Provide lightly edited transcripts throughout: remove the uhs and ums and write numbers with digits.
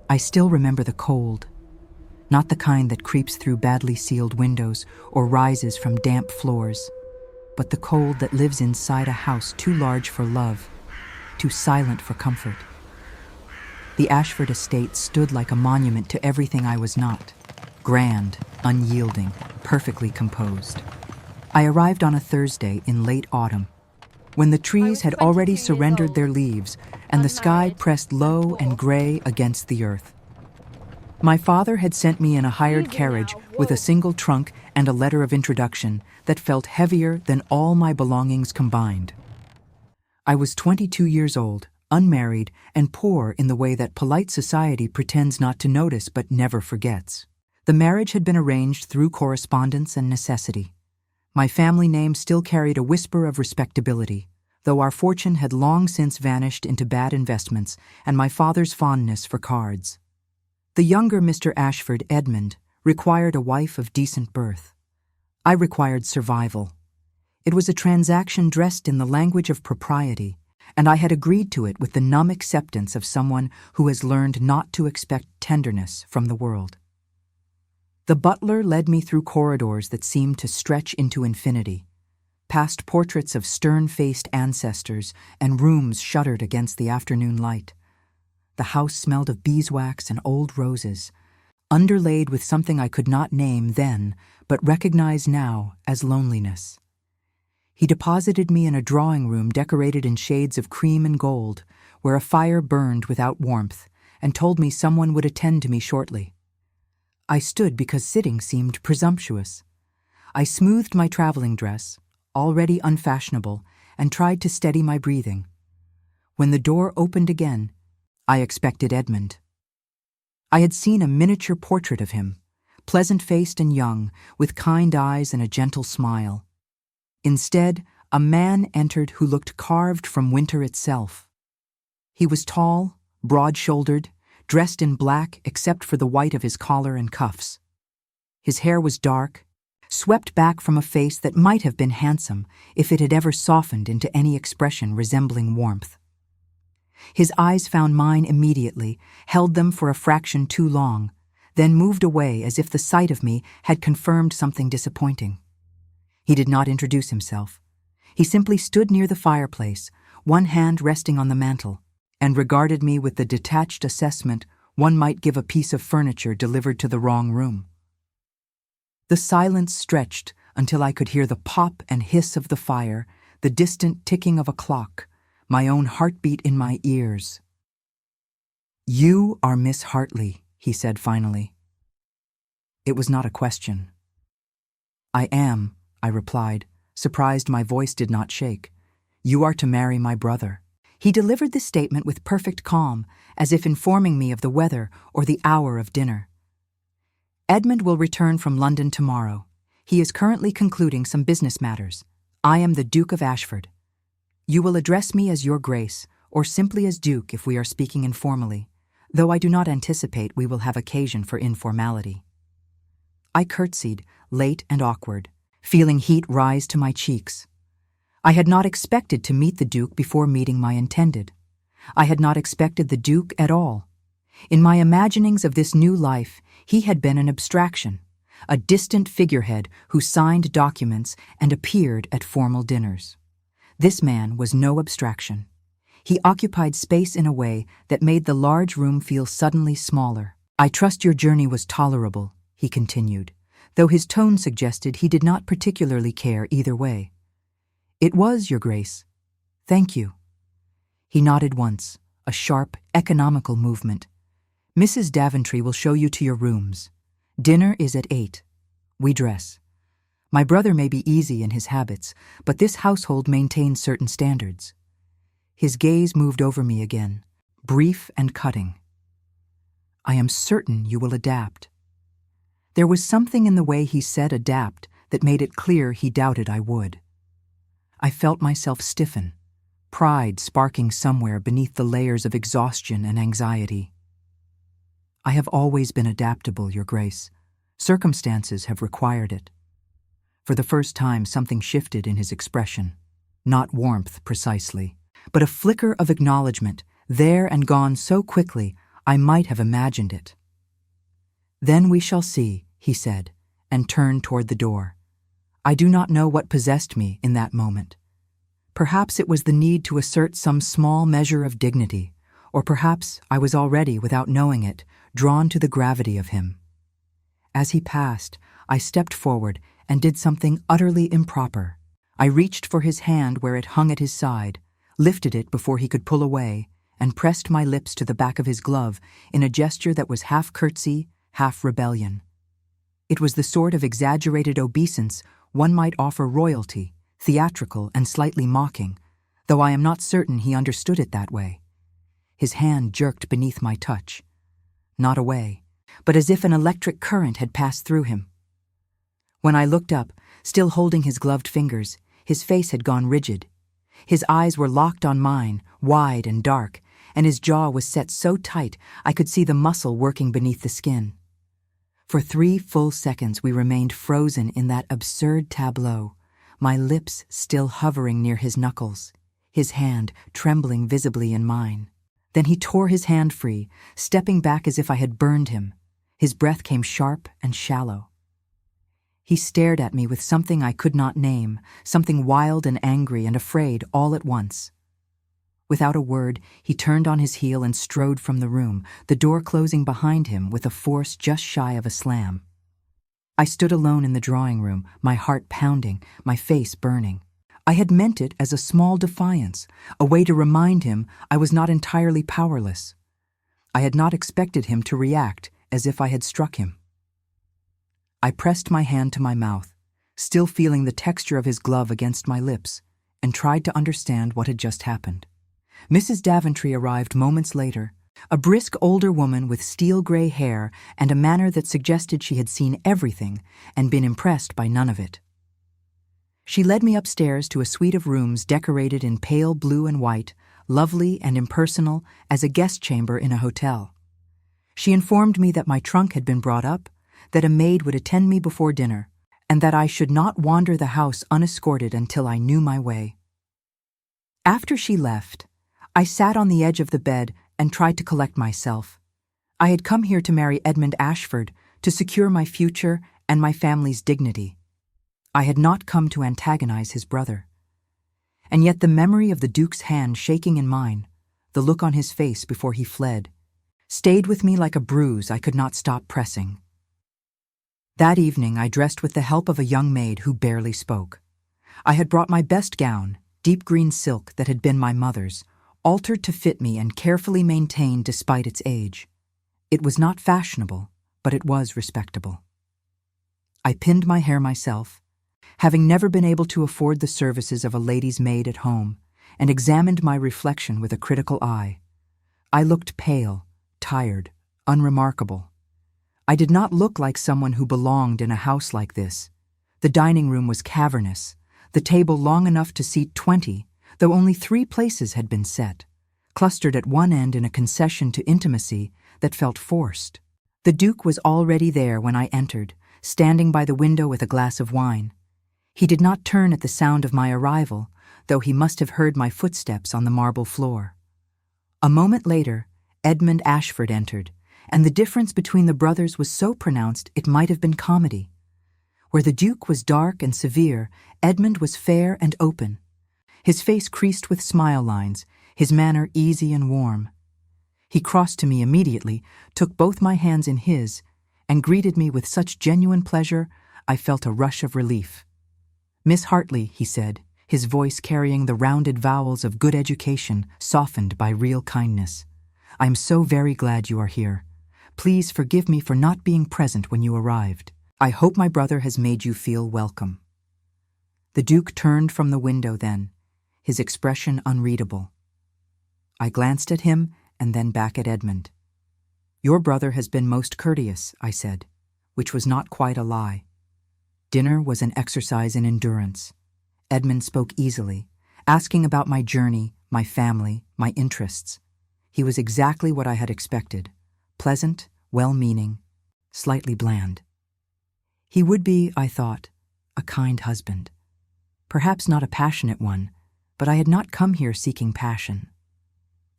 I still remember the cold, not the kind that creeps through badly sealed windows or rises from damp floors, but the cold that lives inside a house too large for love, too silent for comfort. The Ashford estate stood like a monument to everything I was not: grand, unyielding, perfectly composed. I arrived on a Thursday in late autumn, when the trees had already surrendered their leaves and the sky pressed low and gray against the earth. My father had sent me in a hired carriage with a single trunk and a letter of introduction that felt heavier than all my belongings combined. I was 22 years old, unmarried, and poor in the way that polite society pretends not to notice but never forgets. The marriage had been arranged through correspondence and necessity. My family name still carried a whisper of respectability, though our fortune had long since vanished into bad investments and my father's fondness for cards. The younger Mr. Ashford, Edmund, required a wife of decent birth. I required survival. It was a transaction dressed in the language of propriety, and I had agreed to it with the numb acceptance of someone who has learned not to expect tenderness from the world. The butler led me through corridors that seemed to stretch into infinity, past portraits of stern-faced ancestors and rooms shuttered against the afternoon light. The house smelled of beeswax and old roses, underlaid with something I could not name then, but recognize now as loneliness. He deposited me in a drawing room decorated in shades of cream and gold, where a fire burned without warmth, and told me someone would attend to me shortly. I stood because sitting seemed presumptuous. I smoothed my traveling dress, already unfashionable, and tried to steady my breathing. When the door opened again, I expected Edmund. I had seen a miniature portrait of him, pleasant-faced and young, with kind eyes and a gentle smile. Instead, a man entered who looked carved from winter itself. He was tall, broad-shouldered, dressed in black except for the white of his collar and cuffs. His hair was dark, swept back from a face that might have been handsome if it had ever softened into any expression resembling warmth. His eyes found mine immediately, held them for a fraction too long, then moved away as if the sight of me had confirmed something disappointing. He did not introduce himself. He simply stood near the fireplace, one hand resting on the mantel, and regarded me with the detached assessment one might give a piece of furniture delivered to the wrong room. The silence stretched until I could hear the pop and hiss of the fire, the distant ticking of a clock, my own heartbeat in my ears. "You are Miss Hartley," he said finally. It was not a question. "I am," I replied, surprised my voice did not shake. "You are to marry my brother." He delivered the statement with perfect calm, as if informing me of the weather or the hour of dinner. "Edmund will return from London tomorrow. He is currently concluding some business matters. I am the Duke of Ashford. You will address me as Your Grace, or simply as Duke if we are speaking informally, though I do not anticipate we will have occasion for informality." I curtsied, late and awkward, feeling heat rise to my cheeks. I had not expected to meet the Duke before meeting my intended. I had not expected the Duke at all. In my imaginings of this new life, he had been an abstraction, a distant figurehead who signed documents and appeared at formal dinners. This man was no abstraction. He occupied space in a way that made the large room feel suddenly smaller. "I trust your journey was tolerable," he continued, though his tone suggested he did not particularly care either way. "It was, Your Grace. Thank you." He nodded once, a sharp, economical movement. "Mrs. Daventry will show you to your rooms. Dinner is at 8. We dress. My brother may be easy in his habits, but this household maintains certain standards." His gaze moved over me again, brief and cutting. "I am certain you will adapt." There was something in the way he said adapt that made it clear he doubted I would. I felt myself stiffen, pride sparking somewhere beneath the layers of exhaustion and anxiety. "I have always been adaptable, Your Grace. Circumstances have required it." For the first time, something shifted in his expression. Not warmth, precisely, but a flicker of acknowledgement, there and gone so quickly, I might have imagined it. "Then we shall see," he said, and turned toward the door. I do not know what possessed me in that moment. Perhaps it was the need to assert some small measure of dignity, or perhaps I was already, without knowing it, drawn to the gravity of him. As he passed, I stepped forward and did something utterly improper. I reached for his hand where it hung at his side, lifted it before he could pull away, and pressed my lips to the back of his glove in a gesture that was half curtsy, half rebellion. It was the sort of exaggerated obeisance one might offer royalty, theatrical and slightly mocking, though I am not certain he understood it that way. His hand jerked beneath my touch. Not away, but as if an electric current had passed through him. When I looked up, still holding his gloved fingers, his face had gone rigid. His eyes were locked on mine, wide and dark, and his jaw was set so tight I could see the muscle working beneath the skin. For 3 full seconds we remained frozen in that absurd tableau, my lips still hovering near his knuckles, his hand trembling visibly in mine. Then he tore his hand free, stepping back as if I had burned him. His breath came sharp and shallow. He stared at me with something I could not name, something wild and angry and afraid all at once. Without a word, he turned on his heel and strode from the room, the door closing behind him with a force just shy of a slam. I stood alone in the drawing room, my heart pounding, my face burning. I had meant it as a small defiance, a way to remind him I was not entirely powerless. I had not expected him to react as if I had struck him. I pressed my hand to my mouth, still feeling the texture of his glove against my lips, and tried to understand what had just happened. Mrs. Daventry arrived moments later, a brisk older woman with steel-gray hair and a manner that suggested she had seen everything and been impressed by none of it. She led me upstairs to a suite of rooms decorated in pale blue and white, lovely and impersonal as a guest chamber in a hotel. She informed me that my trunk had been brought up, that a maid would attend me before dinner, and that I should not wander the house unescorted until I knew my way. After she left, I sat on the edge of the bed and tried to collect myself. I had come here to marry Edmund Ashford, to secure my future and my family's dignity. I had not come to antagonize his brother. And yet the memory of the Duke's hand shaking in mine, the look on his face before he fled, stayed with me like a bruise I could not stop pressing. That evening I dressed with the help of a young maid who barely spoke. I had brought my best gown, deep green silk that had been my mother's, altered to fit me and carefully maintained despite its age. It was not fashionable, but it was respectable. I pinned my hair myself, having never been able to afford the services of a lady's maid at home, and examined my reflection with a critical eye. I looked pale, tired, unremarkable. I did not look like someone who belonged in a house like this. The dining room was cavernous, the table long enough to seat 20, though only 3 places had been set, clustered at one end in a concession to intimacy that felt forced. The Duke was already there when I entered, standing by the window with a glass of wine. He did not turn at the sound of my arrival, though he must have heard my footsteps on the marble floor. A moment later, Edmund Ashford entered, and the difference between the brothers was so pronounced it might have been comedy. Where the Duke was dark and severe, Edmund was fair and open. His face creased with smile lines, his manner easy and warm. He crossed to me immediately, took both my hands in his, and greeted me with such genuine pleasure I felt a rush of relief. "Miss Hartley," he said, his voice carrying the rounded vowels of good education softened by real kindness. "I am so very glad you are here. Please forgive me for not being present when you arrived. I hope my brother has made you feel welcome." The Duke turned from the window then, his expression unreadable. I glanced at him and then back at Edmund. "Your brother has been most courteous," I said, which was not quite a lie. Dinner was an exercise in endurance. Edmund spoke easily, asking about my journey, my family, my interests. He was exactly what I had expected, pleasant, well-meaning, slightly bland. He would be, I thought, a kind husband. Perhaps not a passionate one, but I had not come here seeking passion.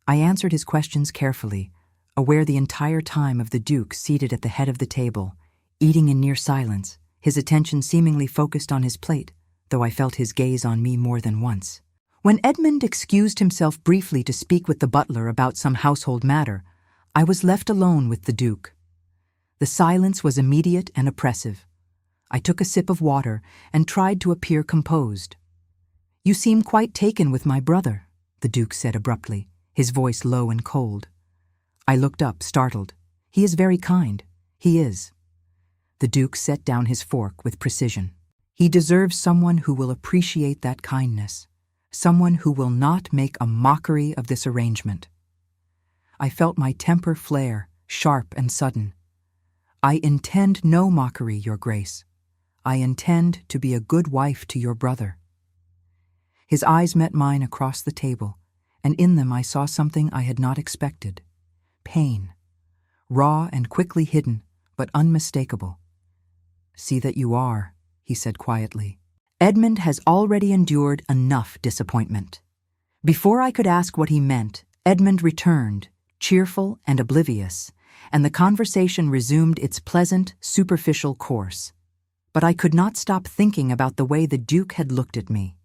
I answered his questions carefully, aware the entire time of the Duke seated at the head of the table, eating in near silence, his attention seemingly focused on his plate, though I felt his gaze on me more than once. When Edmund excused himself briefly to speak with the butler about some household matter, I was left alone with the Duke. The silence was immediate and oppressive. I took a sip of water and tried to appear composed. "You seem quite taken with my brother," the Duke said abruptly, his voice low and cold. I looked up, startled. "He is very kind. He is." The Duke set down his fork with precision. "He deserves someone who will appreciate that kindness, someone who will not make a mockery of this arrangement." I felt my temper flare, sharp and sudden. "I intend no mockery, Your Grace. I intend to be a good wife to your brother." His eyes met mine across the table, and in them I saw something I had not expected. Pain. Raw and quickly hidden, but unmistakable. "See that you are," he said quietly. "Edmund has already endured enough disappointment." Before I could ask what he meant, Edmund returned, cheerful and oblivious, and the conversation resumed its pleasant, superficial course. But I could not stop thinking about the way the Duke had looked at me,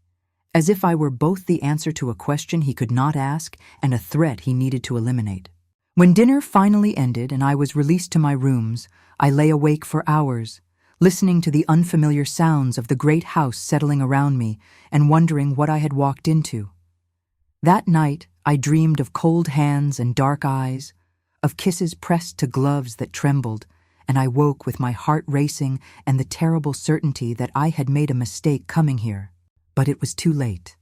as if I were both the answer to a question he could not ask and a threat he needed to eliminate. When dinner finally ended and I was released to my rooms, I lay awake for hours, listening to the unfamiliar sounds of the great house settling around me and wondering what I had walked into. That night, I dreamed of cold hands and dark eyes, of kisses pressed to gloves that trembled, and I woke with my heart racing and the terrible certainty that I had made a mistake coming here. But it was too late.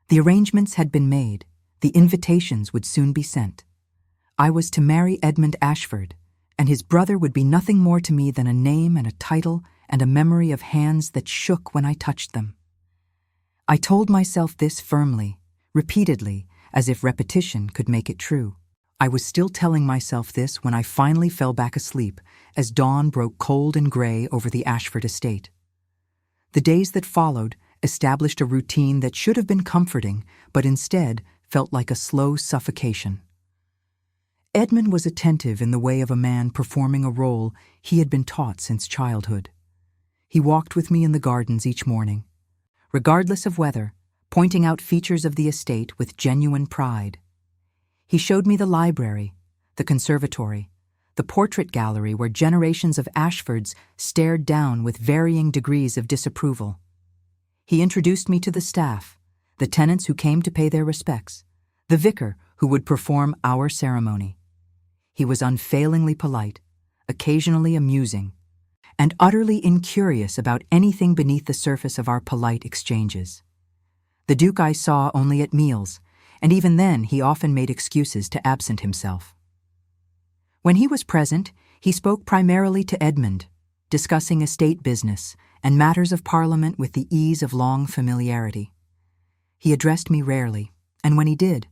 The arrangements had been made. The invitations would soon be sent. I was to marry Edmund Ashford, and his brother would be nothing more to me than a name and a title and a memory of hands that shook when I touched them. I told myself this firmly, repeatedly, as if repetition could make it true. I was still telling myself this when I finally fell back asleep as dawn broke cold and gray over the Ashford estate. The days that followed established a routine that should have been comforting, but instead felt like a slow suffocation. Edmund was attentive in the way of a man performing a role he had been taught since childhood. He walked with me in the gardens each morning, regardless of weather, pointing out features of the estate with genuine pride. He showed me the library, the conservatory, the portrait gallery where generations of Ashfords stared down with varying degrees of disapproval. He introduced me to the staff, the tenants who came to pay their respects, the vicar who would perform our ceremony. He was unfailingly polite, occasionally amusing, and utterly incurious about anything beneath the surface of our polite exchanges. The Duke I saw only at meals, and even then he often made excuses to absent himself. When he was present, he spoke primarily to Edmund, discussing estate business and matters of Parliament with the ease of long familiarity. He addressed me rarely, and when he did,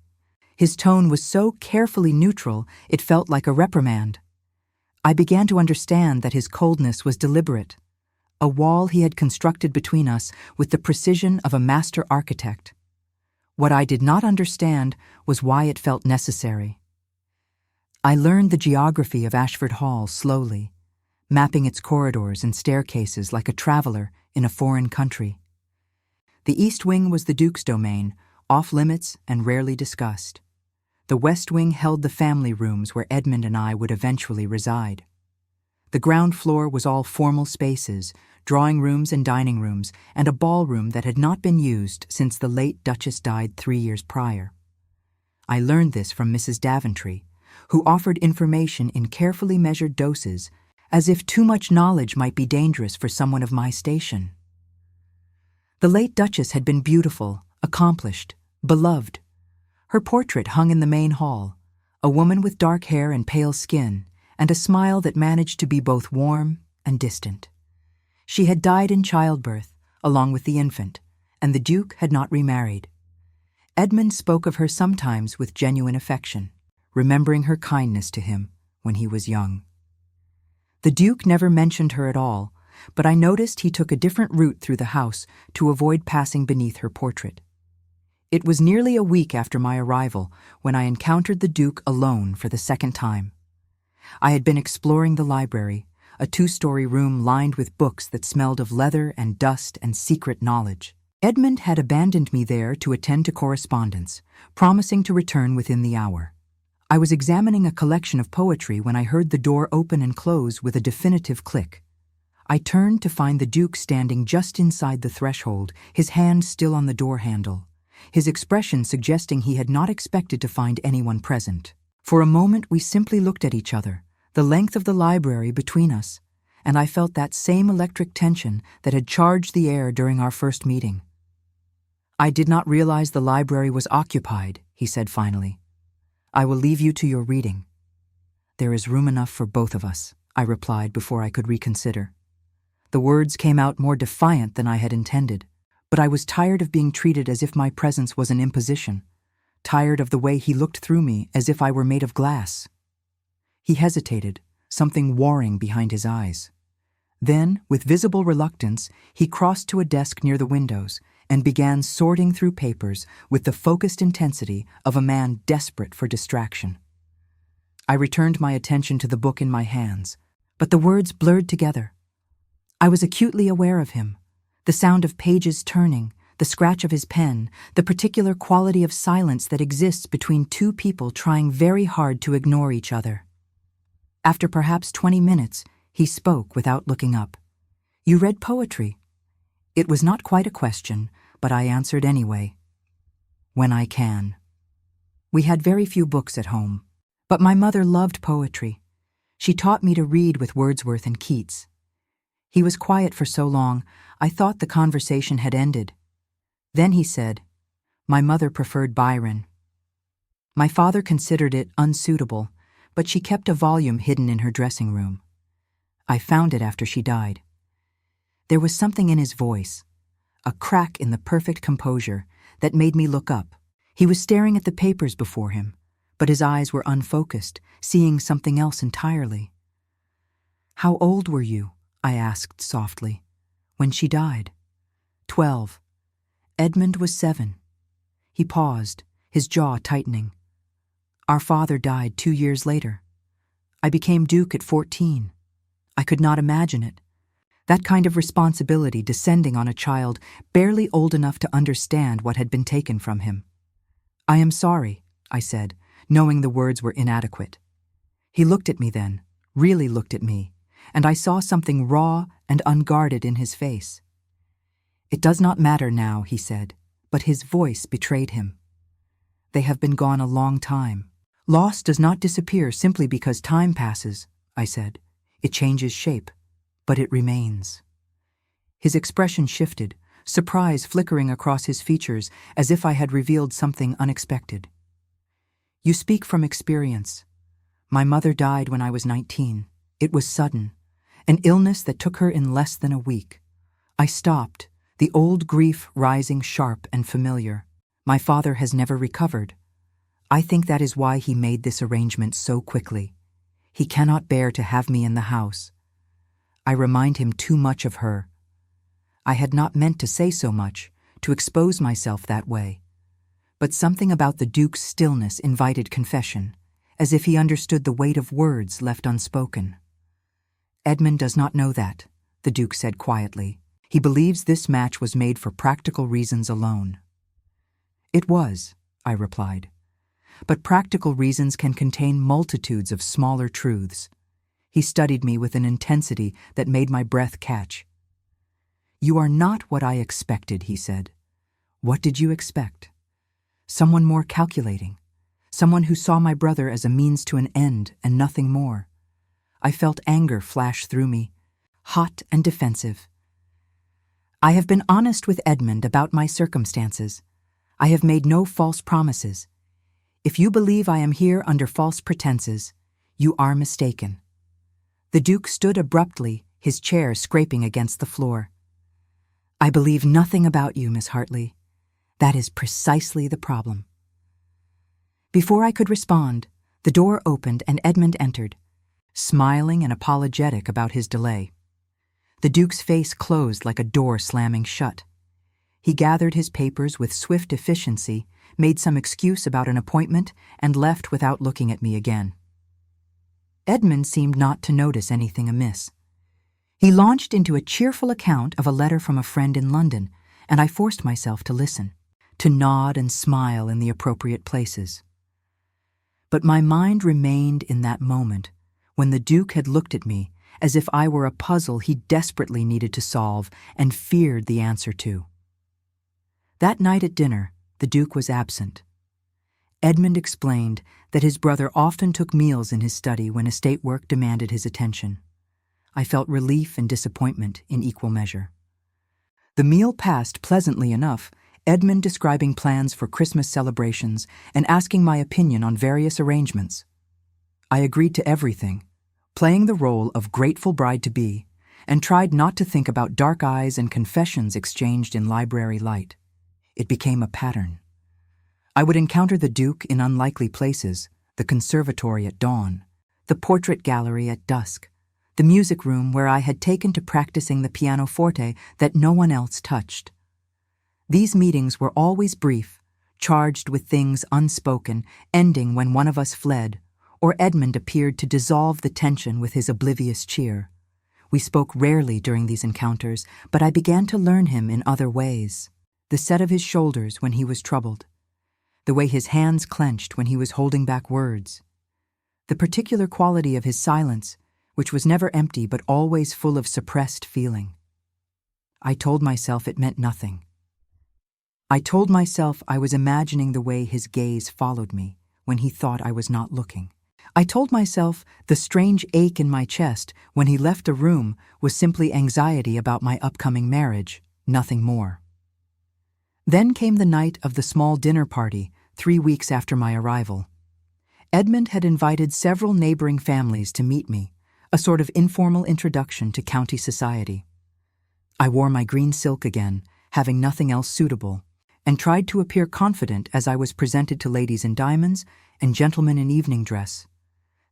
his tone was so carefully neutral it felt like a reprimand. I began to understand that his coldness was deliberate, a wall he had constructed between us with the precision of a master architect. What I did not understand was why it felt necessary. I learned the geography of Ashford Hall slowly, mapping its corridors and staircases like a traveler in a foreign country. The East Wing was the Duke's domain, off-limits and rarely discussed. The West Wing held the family rooms where Edmund and I would eventually reside. The ground floor was all formal spaces, drawing rooms and dining rooms, and a ballroom that had not been used since the late Duchess died 3 years prior. I learned this from Mrs. Daventry, who offered information in carefully measured doses, as if too much knowledge might be dangerous for someone of my station. The late Duchess had been beautiful, accomplished, beloved. Her portrait hung in the main hall, a woman with dark hair and pale skin, and a smile that managed to be both warm and distant. She had died in childbirth, along with the infant, and the Duke had not remarried. Edmund spoke of her sometimes with genuine affection, remembering her kindness to him when he was young. The Duke never mentioned her at all, but I noticed he took a different route through the house to avoid passing beneath her portrait. It was nearly a week after my arrival when I encountered the Duke alone for the second time. I had been exploring the library, a 2-story room lined with books that smelled of leather and dust and secret knowledge. Edmund had abandoned me there to attend to correspondence, promising to return within the hour. I was examining a collection of poetry when I heard the door open and close with a definitive click. I turned to find the Duke standing just inside the threshold, his hand still on the door handle, his expression suggesting he had not expected to find anyone present. For a moment we simply looked at each other, the length of the library between us, and I felt that same electric tension that had charged the air during our first meeting. "I did not realize the library was occupied," he said finally. "I will leave you to your reading." "There is room enough for both of us," I replied before I could reconsider. The words came out more defiant than I had intended, but I was tired of being treated as if my presence was an imposition, tired of the way he looked through me as if I were made of glass. He hesitated, something warring behind his eyes. Then, with visible reluctance, he crossed to a desk near the windows and began sorting through papers with the focused intensity of a man desperate for distraction. I returned my attention to the book in my hands, but the words blurred together. I was acutely aware of him, the sound of pages turning, the scratch of his pen, the particular quality of silence that exists between two people trying very hard to ignore each other. After perhaps 20 minutes, he spoke without looking up. "You read poetry?" It was not quite a question, but I answered anyway. "When I can." We had very few books at home, but my mother loved poetry. She taught me to read with Wordsworth and Keats. He was quiet for so long, I thought the conversation had ended. Then he said, "My mother preferred Byron." My father considered it unsuitable, but she kept a volume hidden in her dressing room. I found it after she died. There was something in his voice, a crack in the perfect composure, that made me look up. He was staring at the papers before him, but his eyes were unfocused, seeing something else entirely. "How old were you?" I asked softly. "When she died?" 12. Edmund was 7. He paused, his jaw tightening. "Our father died 2 years later. I became Duke at 14. I could not imagine it. That kind of responsibility descending on a child barely old enough to understand what had been taken from him." "I am sorry," I said, knowing the words were inadequate. He looked at me then, really looked at me, and I saw something raw and unguarded in his face. "It does not matter now," he said, but his voice betrayed him. "They have been gone a long time. Loss does not disappear simply because time passes," I said. "It changes shape, but it remains." His expression shifted, surprise flickering across his features as if I had revealed something unexpected. "You speak from experience. My mother died when I was 19. It was sudden, an illness that took her in less than a week. I stopped, the old grief rising sharp and familiar. My father has never recovered. I think that is why he made this arrangement so quickly. He cannot bear to have me in the house. I remind him too much of her. I had not meant to say so much, to expose myself that way. But something about the Duke's stillness invited confession, as if he understood the weight of words left unspoken. "Edmund does not know that," the Duke said quietly. "He believes this match was made for practical reasons alone." "It was," I replied. "But practical reasons can contain multitudes of smaller truths." He studied me with an intensity that made my breath catch. "You are not what I expected," he said. "What did you expect? Someone more calculating, someone who saw my brother as a means to an end and nothing more." I felt anger flash through me, hot and defensive. "I have been honest with Edmund about my circumstances. I have made no false promises. If you believe I am here under false pretenses, you are mistaken." The Duke stood abruptly, his chair scraping against the floor. "I believe nothing about you, Miss Hartley. That is precisely the problem." Before I could respond, the door opened and Edmund entered, smiling and apologetic about his delay. The Duke's face closed like a door slamming shut. He gathered his papers with swift efficiency, made some excuse about an appointment, and left without looking at me again. Edmund seemed not to notice anything amiss. He launched into a cheerful account of a letter from a friend in London, and I forced myself to listen, to nod and smile in the appropriate places. But my mind remained in that moment when the Duke had looked at me as if I were a puzzle he desperately needed to solve and feared the answer to. That night at dinner, the Duke was absent. Edmund explained that his brother often took meals in his study when estate work demanded his attention. I felt relief and disappointment in equal measure. The meal passed pleasantly enough, Edmund describing plans for Christmas celebrations and asking my opinion on various arrangements. I agreed to everything, playing the role of grateful bride-to-be, and tried not to think about dark eyes and confessions exchanged in library light. It became a pattern. I would encounter the Duke in unlikely places, the conservatory at dawn, the portrait gallery at dusk, the music room where I had taken to practicing the pianoforte that no one else touched. These meetings were always brief, charged with things unspoken, ending when one of us fled, or Edmund appeared to dissolve the tension with his oblivious cheer. We spoke rarely during these encounters, but I began to learn him in other ways. The set of his shoulders when he was troubled, the way his hands clenched when he was holding back words, the particular quality of his silence, which was never empty but always full of suppressed feeling. I told myself it meant nothing. I told myself I was imagining the way his gaze followed me when he thought I was not looking. I told myself the strange ache in my chest when he left the room was simply anxiety about my upcoming marriage, nothing more. Then came the night of the small dinner party, 3 weeks after my arrival. Edmund had invited several neighboring families to meet me, a sort of informal introduction to county society. I wore my green silk again, having nothing else suitable, and tried to appear confident as I was presented to ladies in diamonds and gentlemen in evening dress.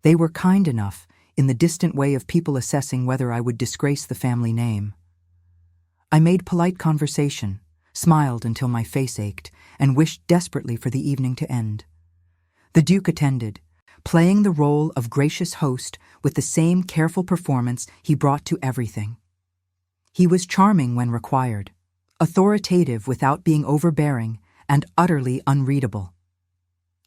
They were kind enough, in the distant way of people assessing whether I would disgrace the family name. I made polite conversation, smiled until my face ached, and wished desperately for the evening to end. The Duke attended, playing the role of gracious host with the same careful performance he brought to everything. He was charming when required, authoritative without being overbearing, and utterly unreadable.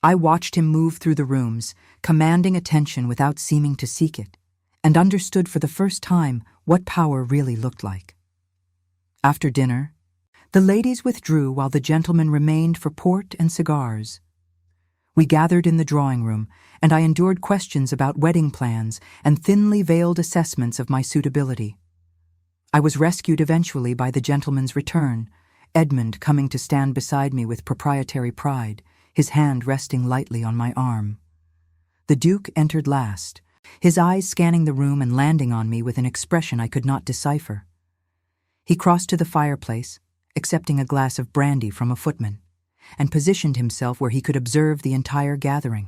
I watched him move through the rooms, commanding attention without seeming to seek it, and understood for the first time what power really looked like. After dinner, the ladies withdrew while the gentlemen remained for port and cigars. We gathered in the drawing room, and I endured questions about wedding plans and thinly veiled assessments of my suitability. I was rescued eventually by the gentleman's return, Edmund coming to stand beside me with proprietary pride, his hand resting lightly on my arm. The Duke entered last, his eyes scanning the room and landing on me with an expression I could not decipher. He crossed to the fireplace, accepting a glass of brandy from a footman, and positioned himself where he could observe the entire gathering.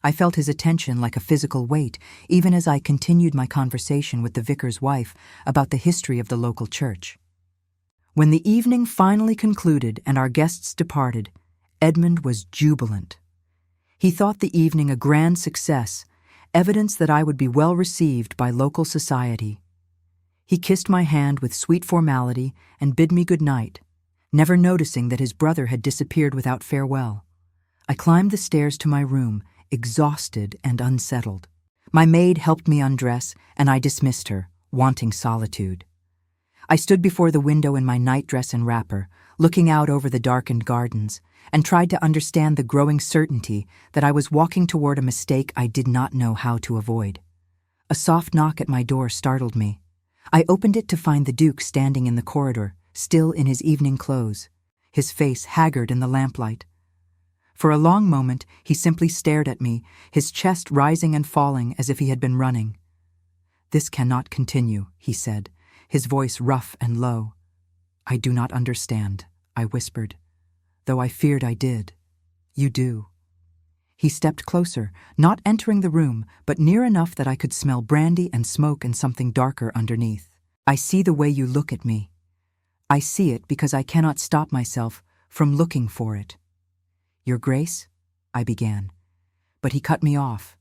I felt his attention like a physical weight, even as I continued my conversation with the vicar's wife about the history of the local church. When the evening finally concluded and our guests departed, Edmund was jubilant. He thought the evening a grand success, evidence that I would be well received by local society. He kissed my hand with sweet formality and bid me good night, never noticing that his brother had disappeared without farewell. I climbed the stairs to my room, exhausted and unsettled. My maid helped me undress, and I dismissed her, wanting solitude. I stood before the window in my nightdress and wrapper, looking out over the darkened gardens, and tried to understand the growing certainty that I was walking toward a mistake I did not know how to avoid. A soft knock at my door startled me. I opened it to find the Duke standing in the corridor, still in his evening clothes, his face haggard in the lamplight. For a long moment, he simply stared at me, his chest rising and falling as if he had been running. "This cannot continue," he said, his voice rough and low. "I do not understand," I whispered, though I feared I did. "You do." He stepped closer, not entering the room, but near enough that I could smell brandy and smoke and something darker underneath. "I see the way you look at me. I see it because I cannot stop myself from looking for it. Your Grace, I began, but he cut me off.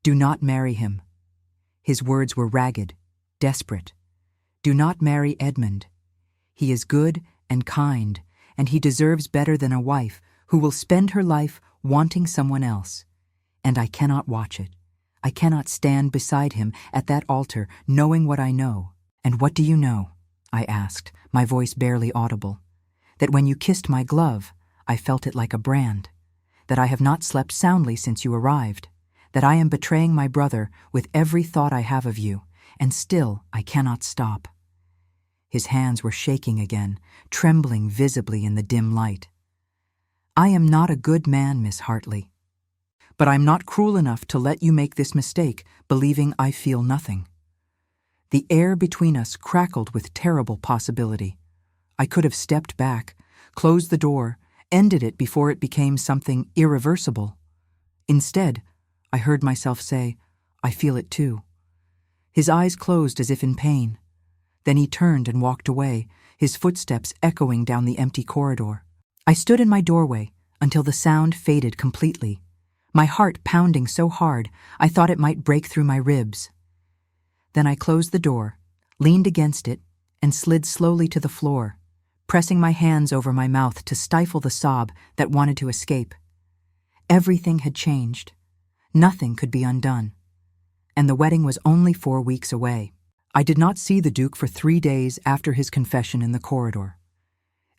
Do not marry him. His words were ragged, desperate. Do not marry Edmund. He is good and kind, and he deserves better than a wife who will spend her life wanting someone else. And I cannot watch it. I cannot stand beside him at that altar knowing what I know. And what do you know? I asked, my voice barely audible. That when you kissed my glove, I felt it like a brand. That I have not slept soundly since you arrived. That I am betraying my brother with every thought I have of you, and still I cannot stop. His hands were shaking again, trembling visibly in the dim light. I am not a good man, Miss Hartley. But I'm not cruel enough to let you make this mistake, believing I feel nothing. The air between us crackled with terrible possibility. I could have stepped back, closed the door, ended it before it became something irreversible. Instead, I heard myself say, I feel it too. His eyes closed as if in pain. Then he turned and walked away, his footsteps echoing down the empty corridor. I stood in my doorway until the sound faded completely, my heart pounding so hard I thought it might break through my ribs. Then I closed the door, leaned against it, and slid slowly to the floor, pressing my hands over my mouth to stifle the sob that wanted to escape. Everything had changed. Nothing could be undone. And the wedding was only 4 weeks away. I did not see the Duke for 3 days after his confession in the corridor.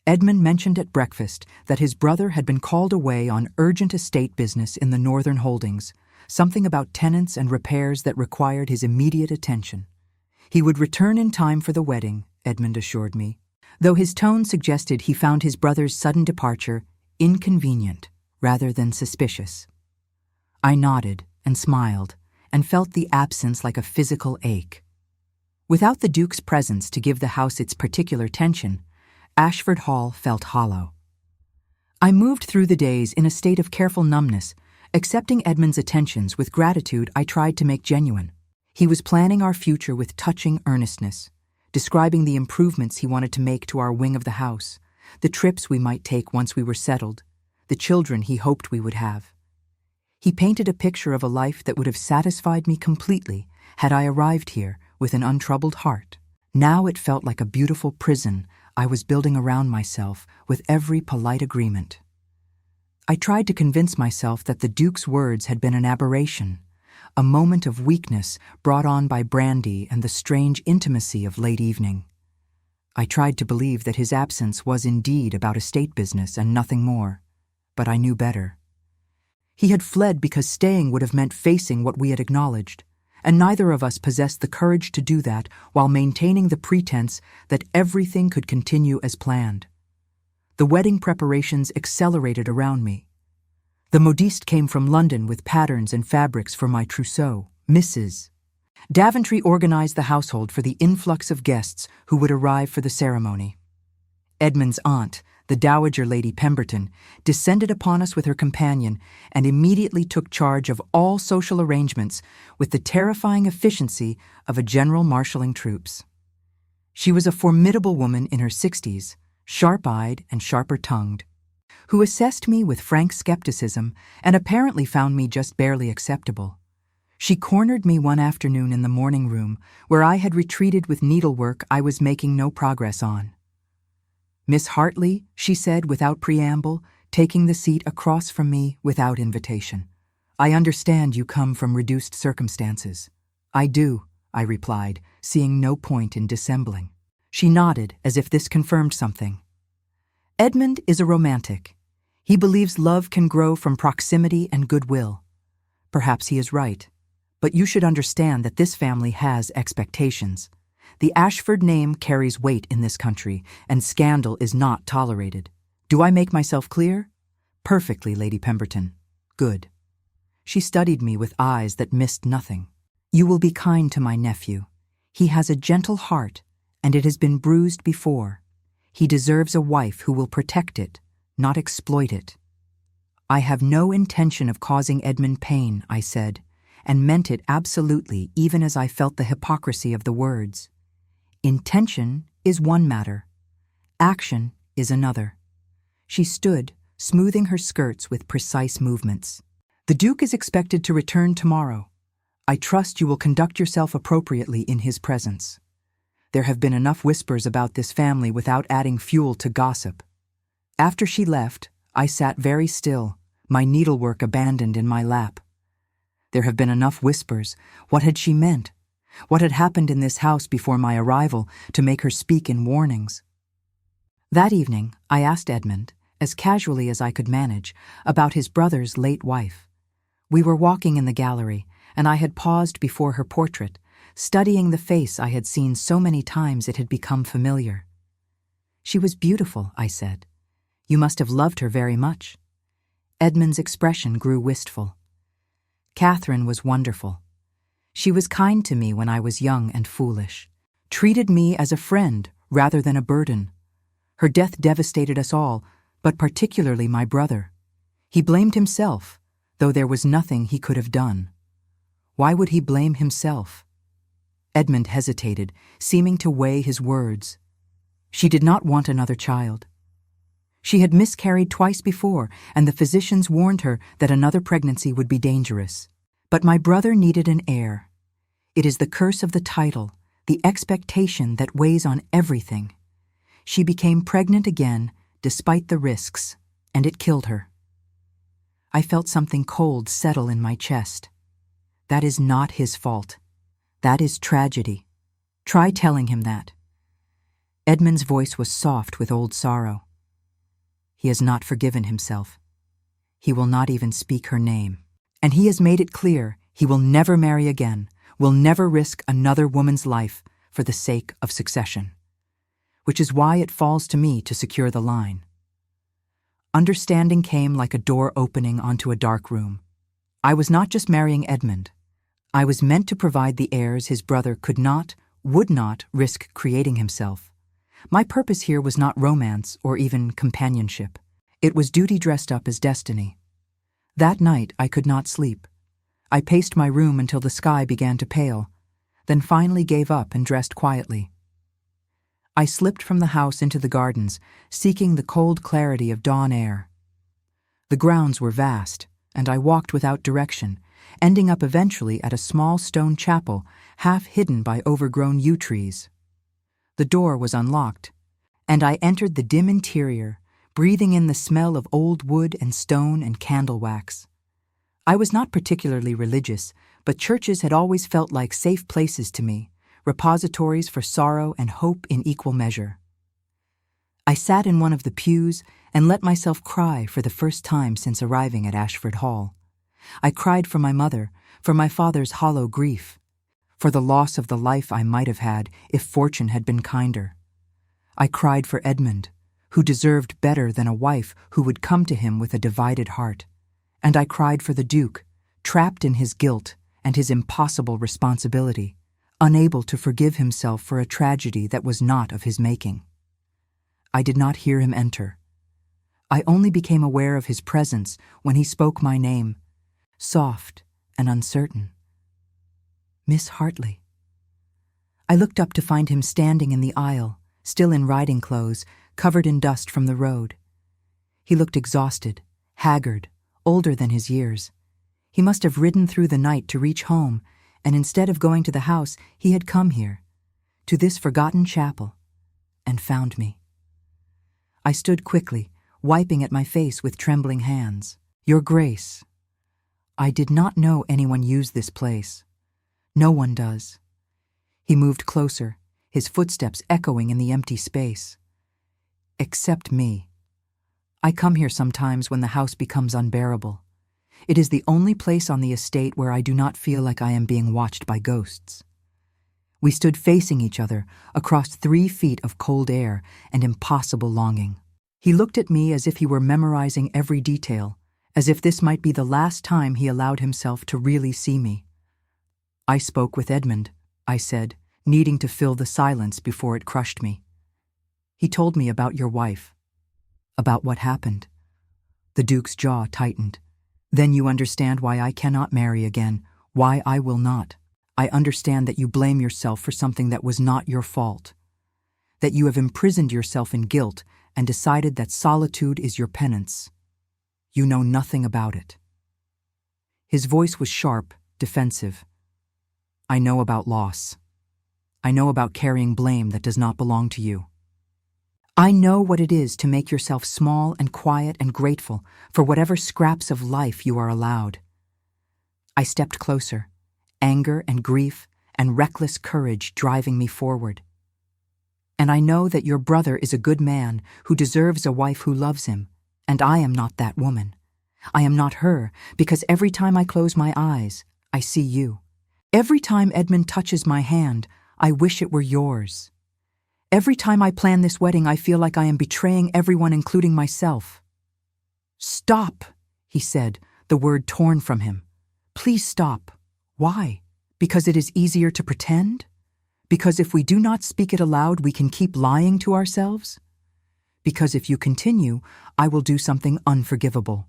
Edmund mentioned at breakfast that his brother had been called away on urgent estate business in the Northern Holdings, something about tenants and repairs that required his immediate attention. He would return in time for the wedding, Edmund assured me, though his tone suggested he found his brother's sudden departure inconvenient rather than suspicious. I nodded and smiled and felt the absence like a physical ache. Without the Duke's presence to give the house its particular tension, Ashford Hall felt hollow. I moved through the days in a state of careful numbness, accepting Edmund's attentions with gratitude I tried to make genuine. He was planning our future with touching earnestness, describing the improvements he wanted to make to our wing of the house, the trips we might take once we were settled, the children he hoped we would have. He painted a picture of a life that would have satisfied me completely had I arrived here with an untroubled heart. Now it felt like a beautiful prison I was building around myself with every polite agreement. I tried to convince myself that the Duke's words had been an aberration, a moment of weakness brought on by brandy and the strange intimacy of late evening. I tried to believe that his absence was indeed about estate business and nothing more, but I knew better. He had fled because staying would have meant facing what we had acknowledged, and neither of us possessed the courage to do that while maintaining the pretense that everything could continue as planned. The wedding preparations accelerated around me. The modiste came from London with patterns and fabrics for my trousseau, Mrs. Daventry organized the household for the influx of guests who would arrive for the ceremony. Edmund's aunt, the Dowager Lady Pemberton, descended upon us with her companion and immediately took charge of all social arrangements with the terrifying efficiency of a general marshalling troops. She was a formidable woman in her 60s, sharp-eyed and sharper-tongued, who assessed me with frank skepticism and apparently found me just barely acceptable. She cornered me one afternoon in the morning room where I had retreated with needlework I was making no progress on. Miss Hartley, she said without preamble, taking the seat across from me without invitation. I understand you come from reduced circumstances. I do, I replied, seeing no point in dissembling. She nodded as if this confirmed something. Edmund is a romantic. He believes love can grow from proximity and goodwill. Perhaps he is right, but you should understand that this family has expectations. The Ashford name carries weight in this country, and scandal is not tolerated. Do I make myself clear? Perfectly, Lady Pemberton. Good. She studied me with eyes that missed nothing. You will be kind to my nephew. He has a gentle heart, and it has been bruised before. He deserves a wife who will protect it, not exploit it. I have no intention of causing Edmund pain, I said, and meant it absolutely, even as I felt the hypocrisy of the words. Intention is one matter. Action is another. She stood, smoothing her skirts with precise movements. The Duke is expected to return tomorrow. I trust you will conduct yourself appropriately in his presence. There have been enough whispers about this family without adding fuel to gossip. After she left, I sat very still, my needlework abandoned in my lap. There have been enough whispers. What had she meant? What had happened in this house before my arrival to make her speak in warnings? That evening, I asked Edmund, as casually as I could manage, about his brother's late wife. We were walking in the gallery, and I had paused before her portrait, studying the face I had seen so many times it had become familiar. She was beautiful, I said. You must have loved her very much. Edmund's expression grew wistful. Catherine was wonderful. She was kind to me when I was young and foolish, treated me as a friend rather than a burden. Her death devastated us all, but particularly my brother. He blamed himself, though there was nothing he could have done. Why would he blame himself? Edmund hesitated, seeming to weigh his words. She did not want another child. She had miscarried twice before, and the physicians warned her that another pregnancy would be dangerous. But my brother needed an heir. It is the curse of the title, the expectation that weighs on everything. She became pregnant again, despite the risks, and it killed her. I felt something cold settle in my chest. That is not his fault. That is tragedy. Try telling him that. Edmund's voice was soft with old sorrow. He has not forgiven himself. He will not even speak her name. And he has made it clear he will never marry again, will never risk another woman's life for the sake of succession. Which is why it falls to me to secure the line. Understanding came like a door opening onto a dark room. I was not just marrying Edmund. I was meant to provide the heirs his brother could not, would not risk creating himself. My purpose here was not romance or even companionship. It was duty dressed up as destiny. That night I could not sleep. I paced my room until the sky began to pale, then finally gave up and dressed quietly. I slipped from the house into the gardens, seeking the cold clarity of dawn air. The grounds were vast, and I walked without direction, ending up eventually at a small stone chapel, half hidden by overgrown yew trees. The door was unlocked, and I entered the dim interior, breathing in the smell of old wood and stone and candle wax. I was not particularly religious, but churches had always felt like safe places to me, repositories for sorrow and hope in equal measure. I sat in one of the pews and let myself cry for the first time since arriving at Ashford Hall. I cried for my mother, for my father's hollow grief, for the loss of the life I might have had if fortune had been kinder. I cried for Edmund, who deserved better than a wife who would come to him with a divided heart. And I cried for the Duke, trapped in his guilt and his impossible responsibility, unable to forgive himself for a tragedy that was not of his making. I did not hear him enter. I only became aware of his presence when he spoke my name, soft and uncertain. Miss Hartley. I looked up to find him standing in the aisle, still in riding clothes, covered in dust from the road. He looked exhausted, haggard, older than his years. He must have ridden through the night to reach home, and instead of going to the house, he had come here, to this forgotten chapel, and found me. I stood quickly, wiping at my face with trembling hands. Your Grace, I did not know anyone used this place. No one does. He moved closer, his footsteps echoing in the empty space. Except me. I come here sometimes when the house becomes unbearable. It is the only place on the estate where I do not feel like I am being watched by ghosts. We stood facing each other across 3 feet of cold air and impossible longing. He looked at me as if he were memorizing every detail, as if this might be the last time he allowed himself to really see me. I spoke with Edmund, I said, needing to fill the silence before it crushed me. He told me about your wife. About what happened. The Duke's jaw tightened. Then you understand why I cannot marry again, why I will not. I understand that you blame yourself for something that was not your fault. that you have imprisoned yourself in guilt and decided that solitude is your penance. You know nothing about it." His voice was sharp, defensive. "I know about loss. I know about carrying blame that does not belong to you. I know what it is to make yourself small and quiet and grateful for whatever scraps of life you are allowed." I stepped closer, anger and grief and reckless courage driving me forward. "And I know that your brother is a good man who deserves a wife who loves him, and I am not that woman. I am not her, because every time I close my eyes, I see you. Every time Edmund touches my hand, I wish it were yours. Every time I plan this wedding, I feel like I am betraying everyone, including myself." "Stop," he said, the word torn from him. "Please stop." "Why? Because it is easier to pretend? Because if we do not speak it aloud, we can keep lying to ourselves? Because if you continue, I will do something unforgivable."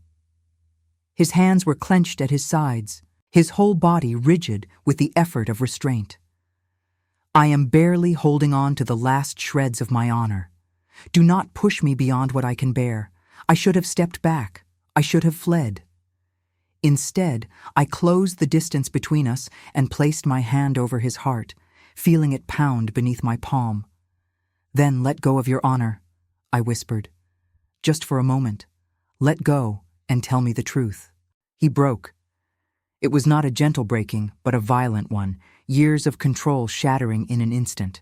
His hands were clenched at his sides, his whole body rigid with the effort of restraint. "I am barely holding on to the last shreds of my honor. Do not push me beyond what I can bear. I should have stepped back. I should have fled." Instead, I closed the distance between us and placed my hand over his heart, feeling it pound beneath my palm. "Then let go of your honor," I whispered. "Just for a moment. Let go and tell me the truth." He broke. It was not a gentle breaking, but a violent one, years of control shattering in an instant.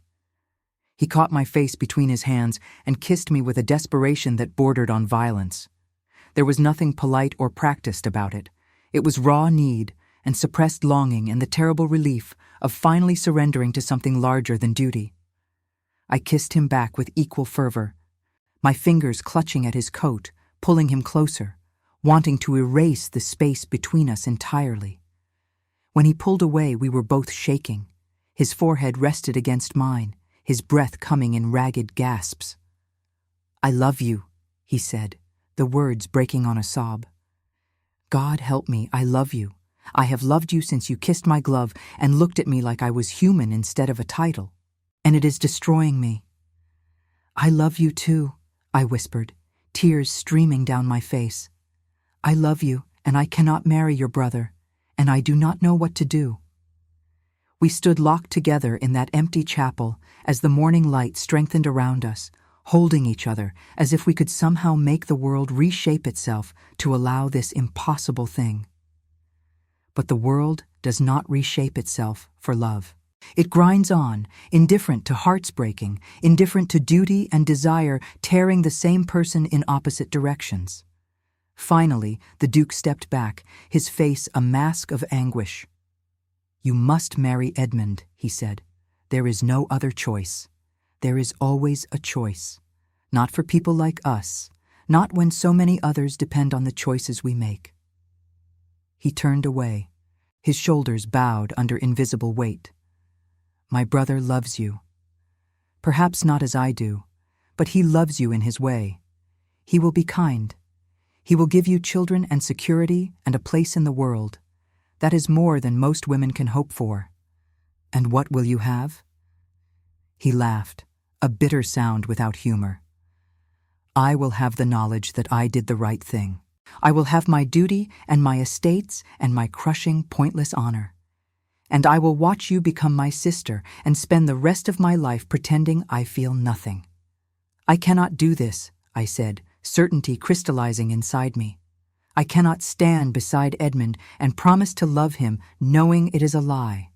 He caught my face between his hands and kissed me with a desperation that bordered on violence. There was nothing polite or practiced about it. It was raw need and suppressed longing and the terrible relief of finally surrendering to something larger than duty. I kissed him back with equal fervor, my fingers clutching at his coat, pulling him closer, wanting to erase the space between us entirely. When he pulled away, we were both shaking. His forehead rested against mine, his breath coming in ragged gasps. "I love you," he said, the words breaking on a sob. "God help me, I love you. I have loved you since you kissed my glove and looked at me like I was human instead of a title. And it is destroying me." "I love you too," I whispered, tears streaming down my face. "I love you, and I cannot marry your brother, and I do not know what to do." We stood locked together in that empty chapel as the morning light strengthened around us, holding each other as if we could somehow make the world reshape itself to allow this impossible thing. But the world does not reshape itself for love. It grinds on, indifferent to hearts breaking, indifferent to duty and desire, tearing the same person in opposite directions. Finally, the Duke stepped back, his face a mask of anguish. "You must marry Edmund," he said. "There is no other choice. There is always a choice. Not for people like us, not when so many others depend on the choices we make." He turned away, his shoulders bowed under invisible weight. "My brother loves you. Perhaps not as I do, but he loves you in his way. He will be kind. He will give you children and security and a place in the world. That is more than most women can hope for. And what will you have?" He laughed, a bitter sound without humor. "I will have the knowledge that I did the right thing. I will have my duty and my estates and my crushing, pointless honor. And I will watch you become my sister and spend the rest of my life pretending I feel nothing." "I cannot do this," I said, certainty crystallizing inside me. "I cannot stand beside Edmund and promise to love him knowing it is a lie.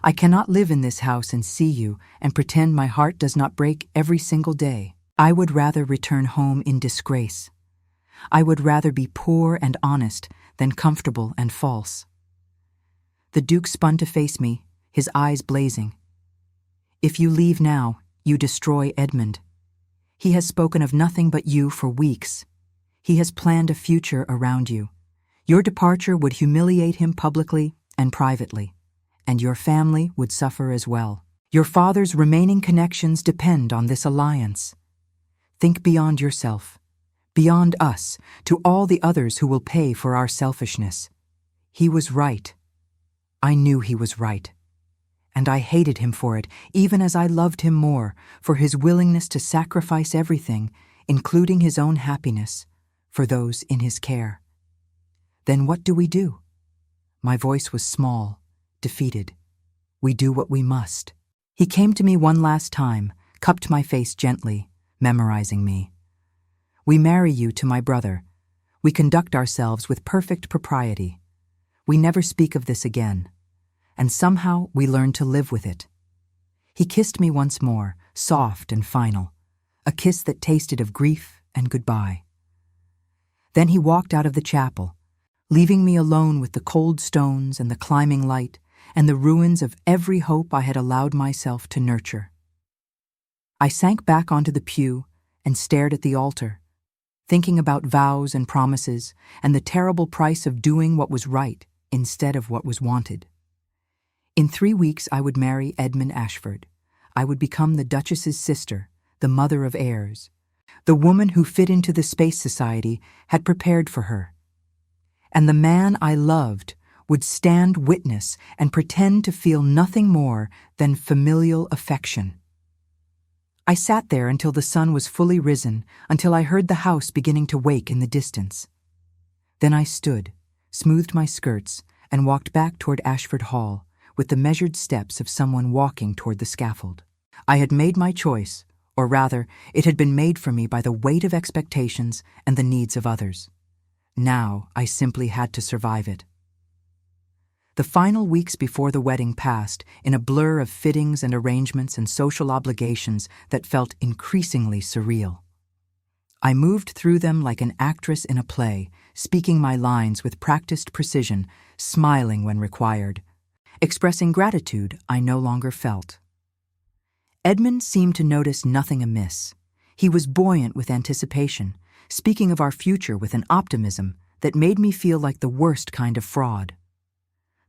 I cannot live in this house and see you and pretend my heart does not break every single day. I would rather return home in disgrace. I would rather be poor and honest than comfortable and false." The Duke spun to face me, his eyes blazing. "If you leave now, you destroy Edmund. He has spoken of nothing but you for weeks. He has planned a future around you. Your departure would humiliate him publicly and privately, and your family would suffer as well. Your father's remaining connections depend on this alliance. Think beyond yourself, beyond us, to all the others who will pay for our selfishness. He was right. I knew he was right. And I hated him for it, even as I loved him more, for his willingness to sacrifice everything, including his own happiness, for those in his care. Then what do we do? My voice was small, defeated. We do what we must. He came to me one last time, cupped my face gently, memorizing me. We marry you to my brother. We conduct ourselves with perfect propriety. We never speak of this again. And somehow we learn to live with it. He kissed me once more, soft and final, a kiss that tasted of grief and goodbye. Then he walked out of the chapel, leaving me alone with the cold stones and the climbing light and the ruins of every hope I had allowed myself to nurture. I sank back onto the pew and stared at the altar, thinking about vows and promises and the terrible price of doing what was right instead of what was wanted. In 3 weeks I would marry Edmund Ashford. I would become the Duchess's sister, the mother of heirs, the woman who fit into the space society had prepared for her. And the man I loved would stand witness and pretend to feel nothing more than familial affection. I sat there until the sun was fully risen, until I heard the house beginning to wake in the distance. Then I stood, smoothed my skirts, and walked back toward Ashford Hall, with the measured steps of someone walking toward the scaffold. I had made my choice, or rather, it had been made for me by the weight of expectations and the needs of others. Now I simply had to survive it. The final weeks before the wedding passed in a blur of fittings and arrangements and social obligations that felt increasingly surreal. I moved through them like an actress in a play, speaking my lines with practiced precision, smiling when required, expressing gratitude I no longer felt. Edmund seemed to notice nothing amiss. He was buoyant with anticipation, speaking of our future with an optimism that made me feel like the worst kind of fraud.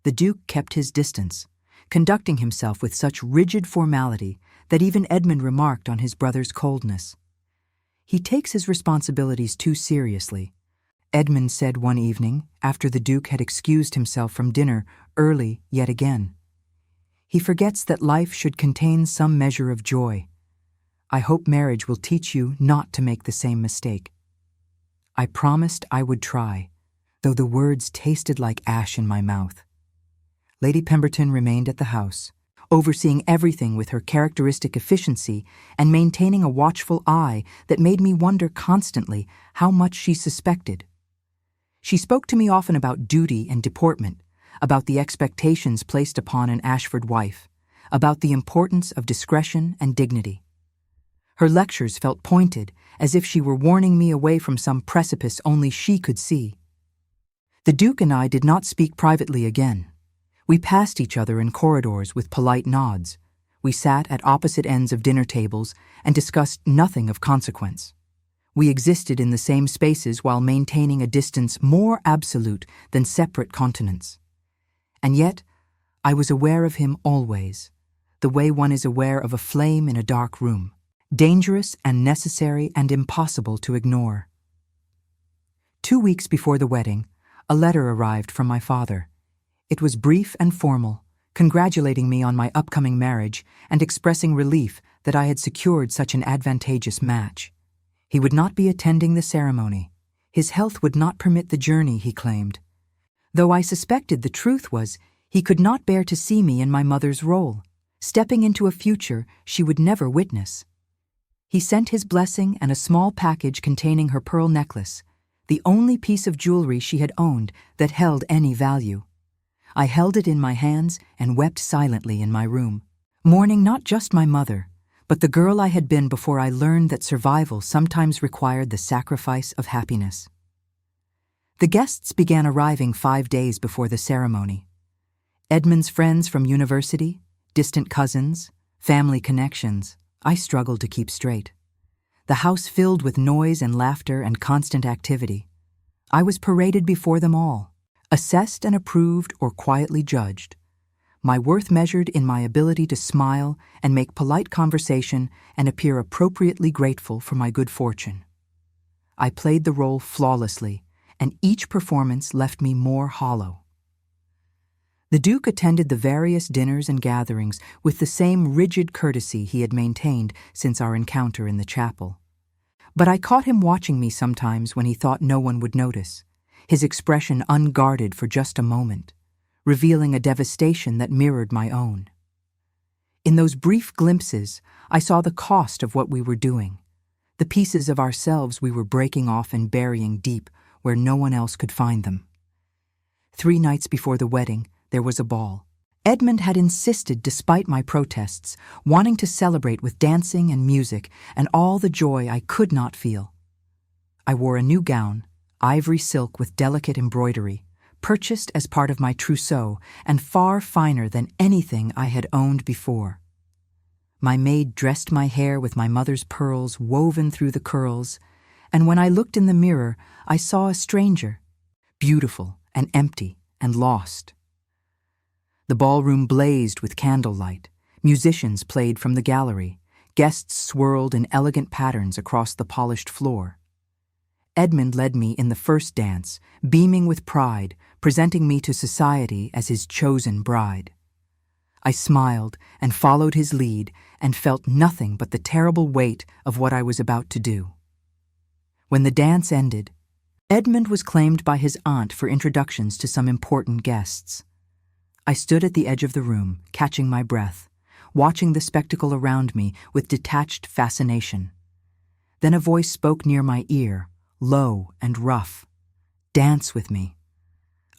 The Duke kept his distance, conducting himself with such rigid formality that even Edmund remarked on his brother's coldness. He takes his responsibilities too seriously, Edmund said one evening after the Duke had excused himself from dinner early yet again. He forgets that life should contain some measure of joy. I hope marriage will teach you not to make the same mistake. I promised I would try, though the words tasted like ash in my mouth. Lady Pemberton remained at the house, overseeing everything with her characteristic efficiency and maintaining a watchful eye that made me wonder constantly how much she suspected. She spoke to me often about duty and deportment, about the expectations placed upon an Ashford wife, about the importance of discretion and dignity. Her lectures felt pointed, as if she were warning me away from some precipice only she could see. The Duke and I did not speak privately again. We passed each other in corridors with polite nods. We sat at opposite ends of dinner tables and discussed nothing of consequence. We existed in the same spaces while maintaining a distance more absolute than separate continents. And yet, I was aware of him always, the way one is aware of a flame in a dark room, dangerous and necessary and impossible to ignore. 2 weeks before the wedding, a letter arrived from my father. It was brief and formal, congratulating me on my upcoming marriage and expressing relief that I had secured such an advantageous match. He would not be attending the ceremony. His health would not permit the journey, he claimed. Though I suspected the truth was, he could not bear to see me in my mother's role, stepping into a future she would never witness. He sent his blessing and a small package containing her pearl necklace, the only piece of jewelry she had owned that held any value. I held it in my hands and wept silently in my room, mourning not just my mother, but the girl I had been before I learned that survival sometimes required the sacrifice of happiness. The guests began arriving 5 days before the ceremony. Edmund's friends from university, distant cousins, family connections. I struggled to keep straight. The house filled with noise and laughter and constant activity. I was paraded before them all, assessed and approved or quietly judged. My worth measured in my ability to smile and make polite conversation and appear appropriately grateful for my good fortune. I played the role flawlessly, and each performance left me more hollow. The Duke attended the various dinners and gatherings with the same rigid courtesy he had maintained since our encounter in the chapel. But I caught him watching me sometimes when he thought no one would notice, his expression unguarded for just a moment, revealing a devastation that mirrored my own. In those brief glimpses, I saw the cost of what we were doing, the pieces of ourselves we were breaking off and burying deep where no one else could find them. 3 nights before the wedding, there was a ball. Edmund had insisted, despite my protests, wanting to celebrate with dancing and music and all the joy I could not feel. I wore a new gown, ivory silk with delicate embroidery, purchased as part of my trousseau and far finer than anything I had owned before. My maid dressed my hair with my mother's pearls woven through the curls, and when I looked in the mirror, I saw a stranger, beautiful and empty and lost. The ballroom blazed with candlelight, musicians played from the gallery, guests swirled in elegant patterns across the polished floor. Edmund led me in the first dance, beaming with pride, presenting me to society as his chosen bride. I smiled and followed his lead and felt nothing but the terrible weight of what I was about to do. When the dance ended, Edmund was claimed by his aunt for introductions to some important guests. I stood at the edge of the room, catching my breath, watching the spectacle around me with detached fascination. Then a voice spoke near my ear, low and rough. "Dance with me."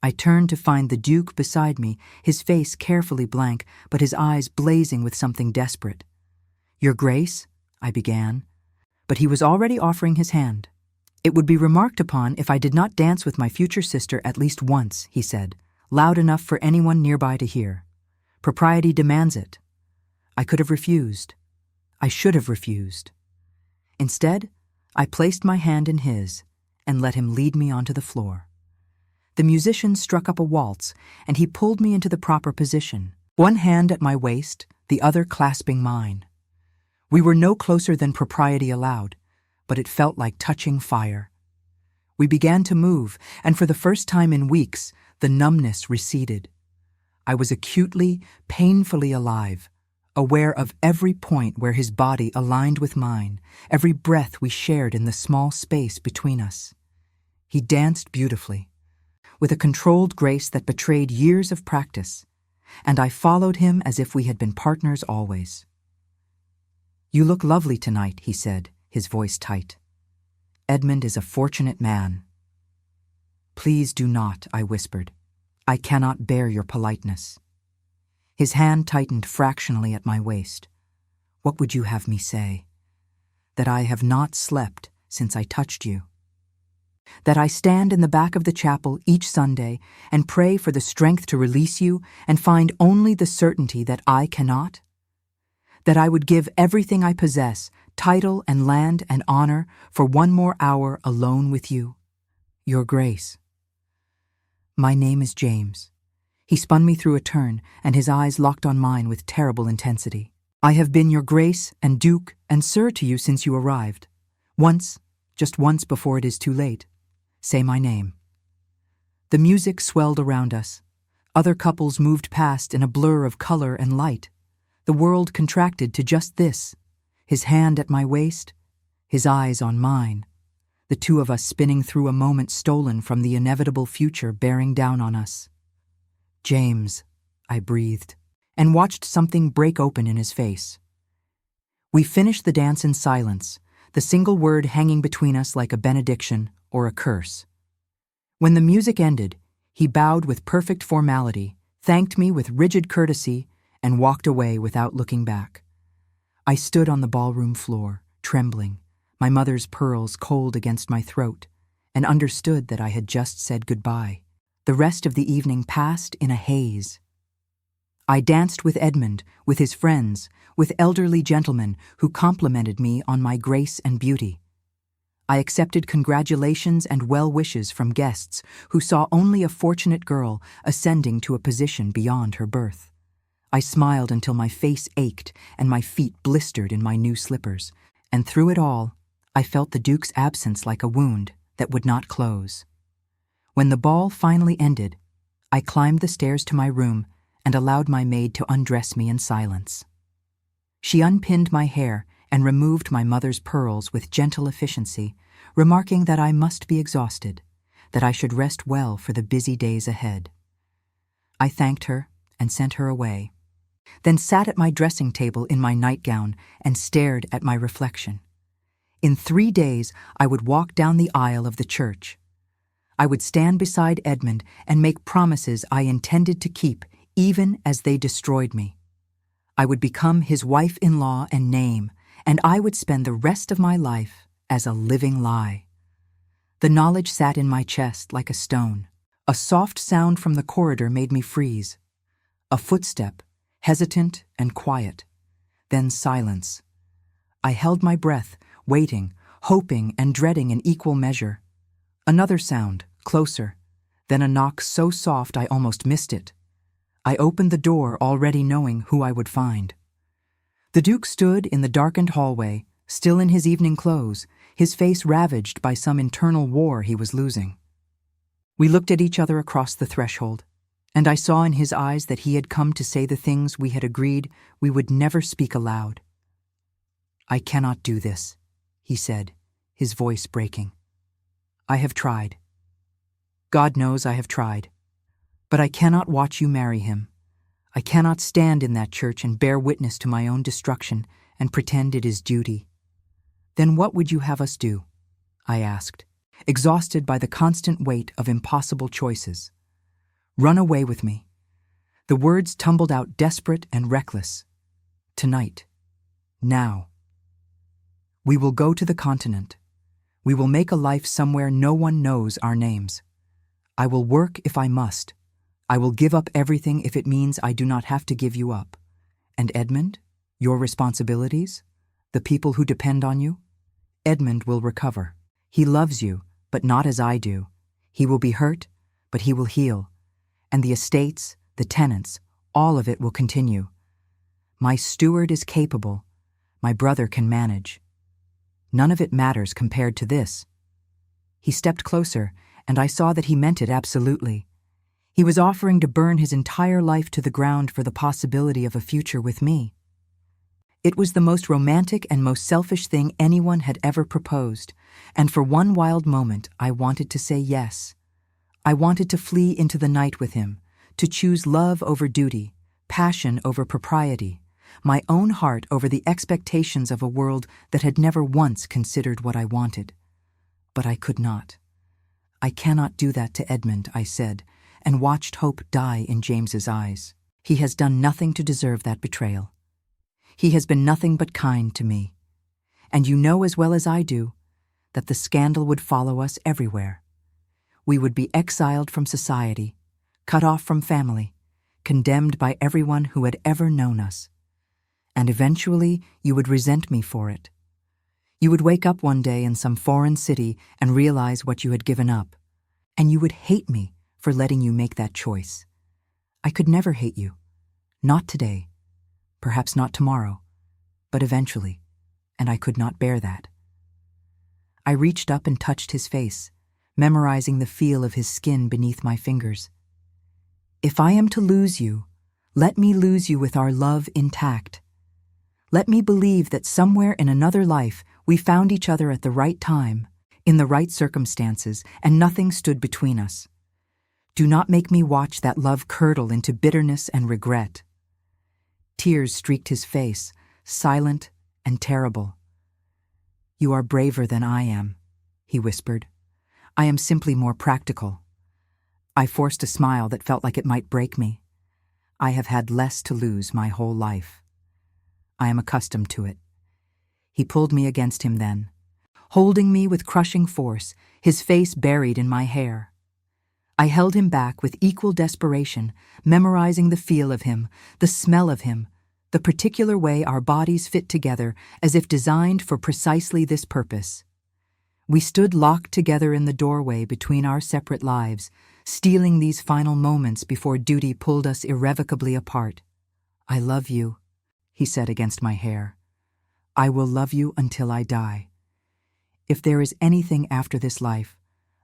I turned to find the Duke beside me, his face carefully blank, but his eyes blazing with something desperate. "Your Grace," I began, but he was already offering his hand. "It would be remarked upon if I did not dance with my future sister at least once," he said, loud enough for anyone nearby to hear. "Propriety demands it." I could have refused. I should have refused. Instead, I placed my hand in his and let him lead me onto the floor. The musician struck up a waltz, and he pulled me into the proper position, one hand at my waist, the other clasping mine. We were no closer than propriety allowed, but it felt like touching fire. We began to move, and for the first time in weeks, the numbness receded. I was acutely, painfully alive, aware of every point where his body aligned with mine, every breath we shared in the small space between us. He danced beautifully, with a controlled grace that betrayed years of practice, and I followed him as if we had been partners always. "You look lovely tonight," he said, his voice tight. "Edmund is a fortunate man." "Please do not," I whispered. "I cannot bear your politeness." His hand tightened fractionally at my waist. "What would you have me say? That I have not slept since I touched you? That I stand in the back of the chapel each Sunday and pray for the strength to release you and find only the certainty that I cannot? That I would give everything I possess, title and land and honor, for one more hour alone with you? Your Grace." "My name is James." He spun me through a turn, and his eyes locked on mine with terrible intensity. "I have been your Grace and Duke and Sir to you since you arrived. Once, just once before it is too late. Say my name." The music swelled around us. Other couples moved past in a blur of color and light. The world contracted to just this, his hand at my waist, his eyes on mine, the two of us spinning through a moment stolen from the inevitable future bearing down on us. "James," I breathed, and watched something break open in his face. We finished the dance in silence, the single word hanging between us like a benediction or a curse. When the music ended, he bowed with perfect formality, thanked me with rigid courtesy, and walked away without looking back. I stood on the ballroom floor, trembling, my mother's pearls cold against my throat, and understood that I had just said goodbye. The rest of the evening passed in a haze. I danced with Edmund, with his friends, with elderly gentlemen who complimented me on my grace and beauty. I accepted congratulations and well wishes from guests who saw only a fortunate girl ascending to a position beyond her birth. I smiled until my face ached and my feet blistered in my new slippers, and through it all, I felt the Duke's absence like a wound that would not close. When the ball finally ended, I climbed the stairs to my room and allowed my maid to undress me in silence. She unpinned my hair and removed my mother's pearls with gentle efficiency, remarking that I must be exhausted, that I should rest well for the busy days ahead. I thanked her and sent her away, then sat at my dressing table in my nightgown and stared at my reflection. In 3 days, I would walk down the aisle of the church. I would stand beside Edmund and make promises I intended to keep, even as they destroyed me. I would become his wife-in-law and name, and I would spend the rest of my life as a living lie. The knowledge sat in my chest like a stone. A soft sound from the corridor made me freeze. A footstep, hesitant and quiet. Then silence. I held my breath, waiting, hoping and dreading in equal measure. Another sound, closer. Then a knock so soft I almost missed it. I opened the door already knowing who I would find. The Duke stood in the darkened hallway, still in his evening clothes, his face ravaged by some internal war he was losing. We looked at each other across the threshold, and I saw in his eyes that he had come to say the things we had agreed we would never speak aloud. "I cannot do this," he said, his voice breaking. "I have tried. God knows I have tried. But I cannot watch you marry him. I cannot stand in that church and bear witness to my own destruction and pretend it is duty." "Then what would you have us do?" I asked, exhausted by the constant weight of impossible choices. "Run away with me." The words tumbled out desperate and reckless. "Tonight. Now. We will go to the continent. We will make a life somewhere no one knows our names. I will work if I must. I will give up everything if it means I do not have to give you up. And Edmund, your responsibilities, the people who depend on you? Edmund will recover. He loves you, but not as I do. He will be hurt, but he will heal. And the estates, the tenants, all of it will continue. My steward is capable. My brother can manage. None of it matters compared to this." He stepped closer, and I saw that he meant it absolutely. He was offering to burn his entire life to the ground for the possibility of a future with me. It was the most romantic and most selfish thing anyone had ever proposed, and for one wild moment I wanted to say yes. I wanted to flee into the night with him, to choose love over duty, passion over propriety, my own heart over the expectations of a world that had never once considered what I wanted. But I could not. "I cannot do that to Edmund," I said, and watched hope die in James's eyes. "He has done nothing to deserve that betrayal. He has been nothing but kind to me. And you know as well as I do that the scandal would follow us everywhere. We would be exiled from society, cut off from family, condemned by everyone who had ever known us. And eventually you would resent me for it. You would wake up one day in some foreign city and realize what you had given up, and you would hate me for letting you make that choice. I could never hate you. Not today. Perhaps not tomorrow. But eventually. And I could not bear that." I reached up and touched his face, memorizing the feel of his skin beneath my fingers. "If I am to lose you, let me lose you with our love intact. Let me believe that somewhere in another life we found each other at the right time, in the right circumstances, and nothing stood between us. Do not make me watch that love curdle into bitterness and regret." Tears streaked his face, silent and terrible. "You are braver than I am," he whispered. "I am simply more practical." I forced a smile that felt like it might break me. I have had less to lose my whole life. I am accustomed to it. He pulled me against him then, holding me with crushing force, his face buried in my hair. I held him back with equal desperation, memorizing the feel of him, the smell of him, the particular way our bodies fit together as if designed for precisely this purpose. We stood locked together in the doorway between our separate lives, stealing these final moments before duty pulled us irrevocably apart. "I love you," he said against my hair. "I will love you until I die. If there is anything after this life,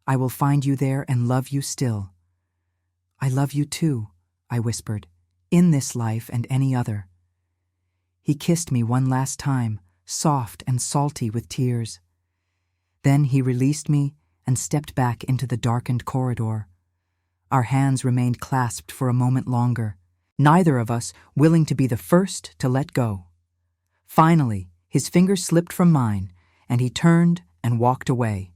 I will find you there and love you still. "I love you too," I whispered, "in this life and any other." He kissed me one last time, soft and salty with tears. Then he released me and stepped back into the darkened corridor. Our hands remained clasped for a moment longer, neither of us willing to be the first to let go. Finally, his fingers slipped from mine, and he turned and walked away.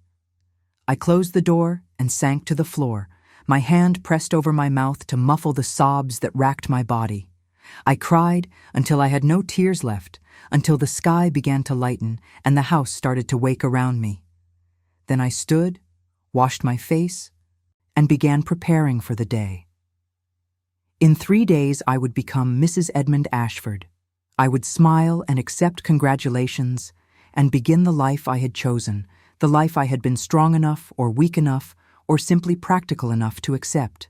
I closed the door and sank to the floor, my hand pressed over my mouth to muffle the sobs that racked my body. I cried until I had no tears left, until the sky began to lighten and the house started to wake around me. Then I stood, washed my face, and began preparing for the day. In 3 days I would become Mrs. Edmund Ashford. I would smile and accept congratulations and begin the life I had chosen, the life I had been strong enough or weak enough or simply practical enough to accept.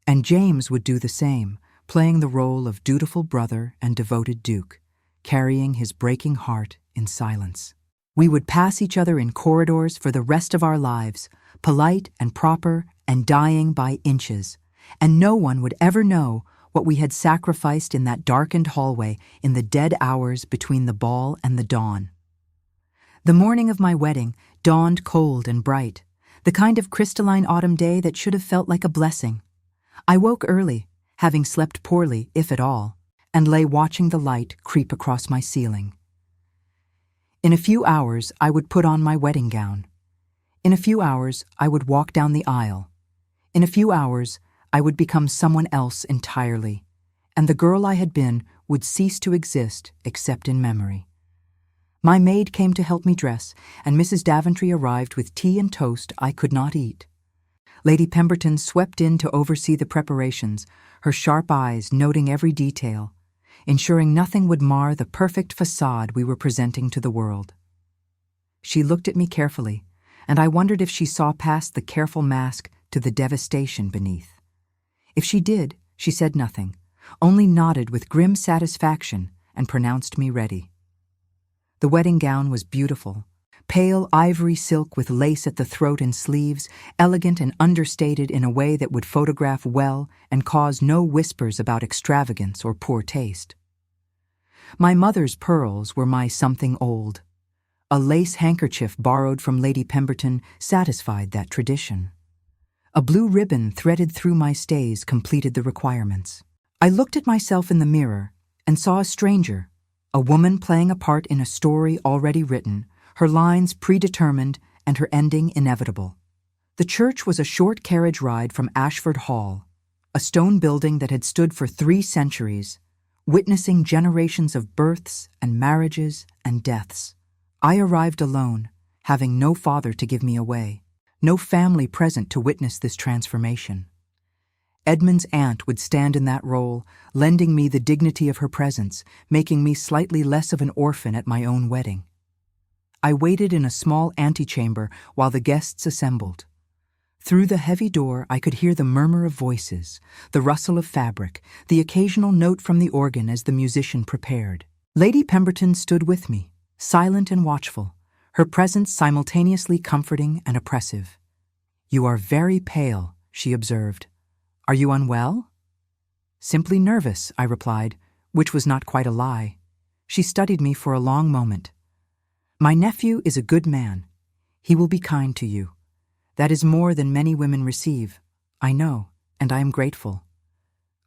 And James would do the same, playing the role of dutiful brother and devoted duke, carrying his breaking heart in silence. We would pass each other in corridors for the rest of our lives, polite and proper and dying by inches, and no one would ever know what we had sacrificed in that darkened hallway in the dead hours between the ball and the dawn. The morning of my wedding dawned cold and bright, the kind of crystalline autumn day that should have felt like a blessing. I woke early, having slept poorly, if at all, and lay watching the light creep across my ceiling. In a few hours, I would put on my wedding gown. In a few hours, I would walk down the aisle. In a few hours, I would become someone else entirely, and the girl I had been would cease to exist except in memory. My maid came to help me dress, and Mrs. Daventry arrived with tea and toast I could not eat. Lady Pemberton swept in to oversee the preparations, her sharp eyes noting every detail, ensuring nothing would mar the perfect facade we were presenting to the world. She looked at me carefully, and I wondered if she saw past the careful mask to the devastation beneath. If she did, she said nothing, only nodded with grim satisfaction and pronounced me ready. The wedding gown was beautiful, pale ivory silk with lace at the throat and sleeves, elegant and understated in a way that would photograph well and cause no whispers about extravagance or poor taste. My mother's pearls were my something old. A lace handkerchief borrowed from Lady Pemberton satisfied that tradition. A blue ribbon threaded through my stays completed the requirements. I looked at myself in the mirror and saw a stranger, a woman playing a part in a story already written, her lines predetermined and her ending inevitable. The church was a short carriage ride from Ashford Hall, a stone building that had stood for 3 centuries, witnessing generations of births and marriages and deaths. I arrived alone, having no father to give me away, no family present to witness this transformation. Edmund's aunt would stand in that role, lending me the dignity of her presence, making me slightly less of an orphan at my own wedding. I waited in a small antechamber while the guests assembled. Through the heavy door I could hear the murmur of voices, the rustle of fabric, the occasional note from the organ as the musician prepared. Lady Pemberton stood with me, silent and watchful, her presence simultaneously comforting and oppressive. "You are very pale," she observed. "Are you unwell?" "Simply nervous," I replied, which was not quite a lie. She studied me for a long moment. "My nephew is a good man. He will be kind to you. That is more than many women receive. I know, and I am grateful.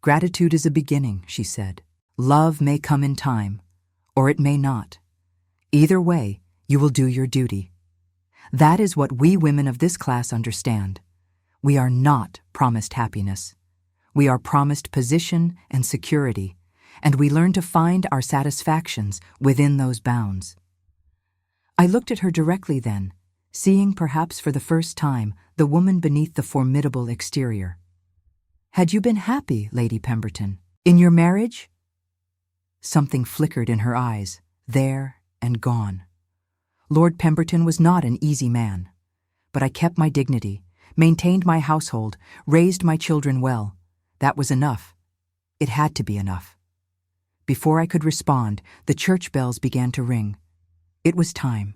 Gratitude is a beginning," she said. "Love may come in time, or it may not. Either way, you will do your duty. That is what we women of this class understand. We are not promised happiness. We are promised position and security, and we learn to find our satisfactions within those bounds." I looked at her directly then, seeing perhaps for the first time the woman beneath the formidable exterior. "Had you been happy, Lady Pemberton, in your marriage?" Something flickered in her eyes, there and gone. Lord Pemberton was not an easy man, but I kept my dignity, maintained my household, raised my children well. That was enough. It had to be enough. Before I could respond, the church bells began to ring. It was time.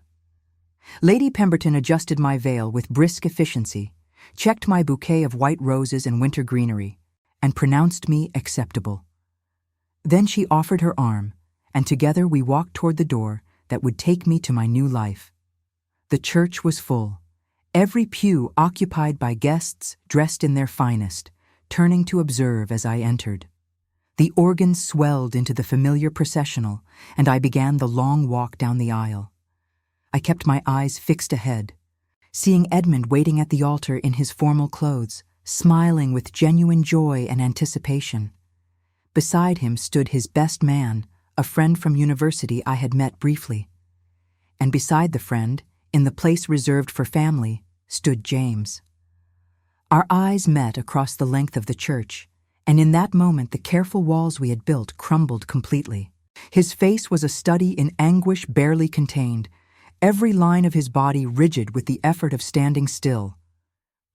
Lady Pemberton adjusted my veil with brisk efficiency, checked my bouquet of white roses and winter greenery, and pronounced me acceptable. Then she offered her arm, and together we walked toward the door that would take me to my new life. The church was full, every pew occupied by guests dressed in their finest, turning to observe as I entered. The organ swelled into the familiar processional, and I began the long walk down the aisle. I kept my eyes fixed ahead, seeing Edmund waiting at the altar in his formal clothes, smiling with genuine joy and anticipation. Beside him stood his best man, a friend from university I had met briefly. And beside the friend, in the place reserved for family, stood James. Our eyes met across the length of the church, and in that moment the careful walls we had built crumbled completely. His face was a study in anguish barely contained, every line of his body rigid with the effort of standing still.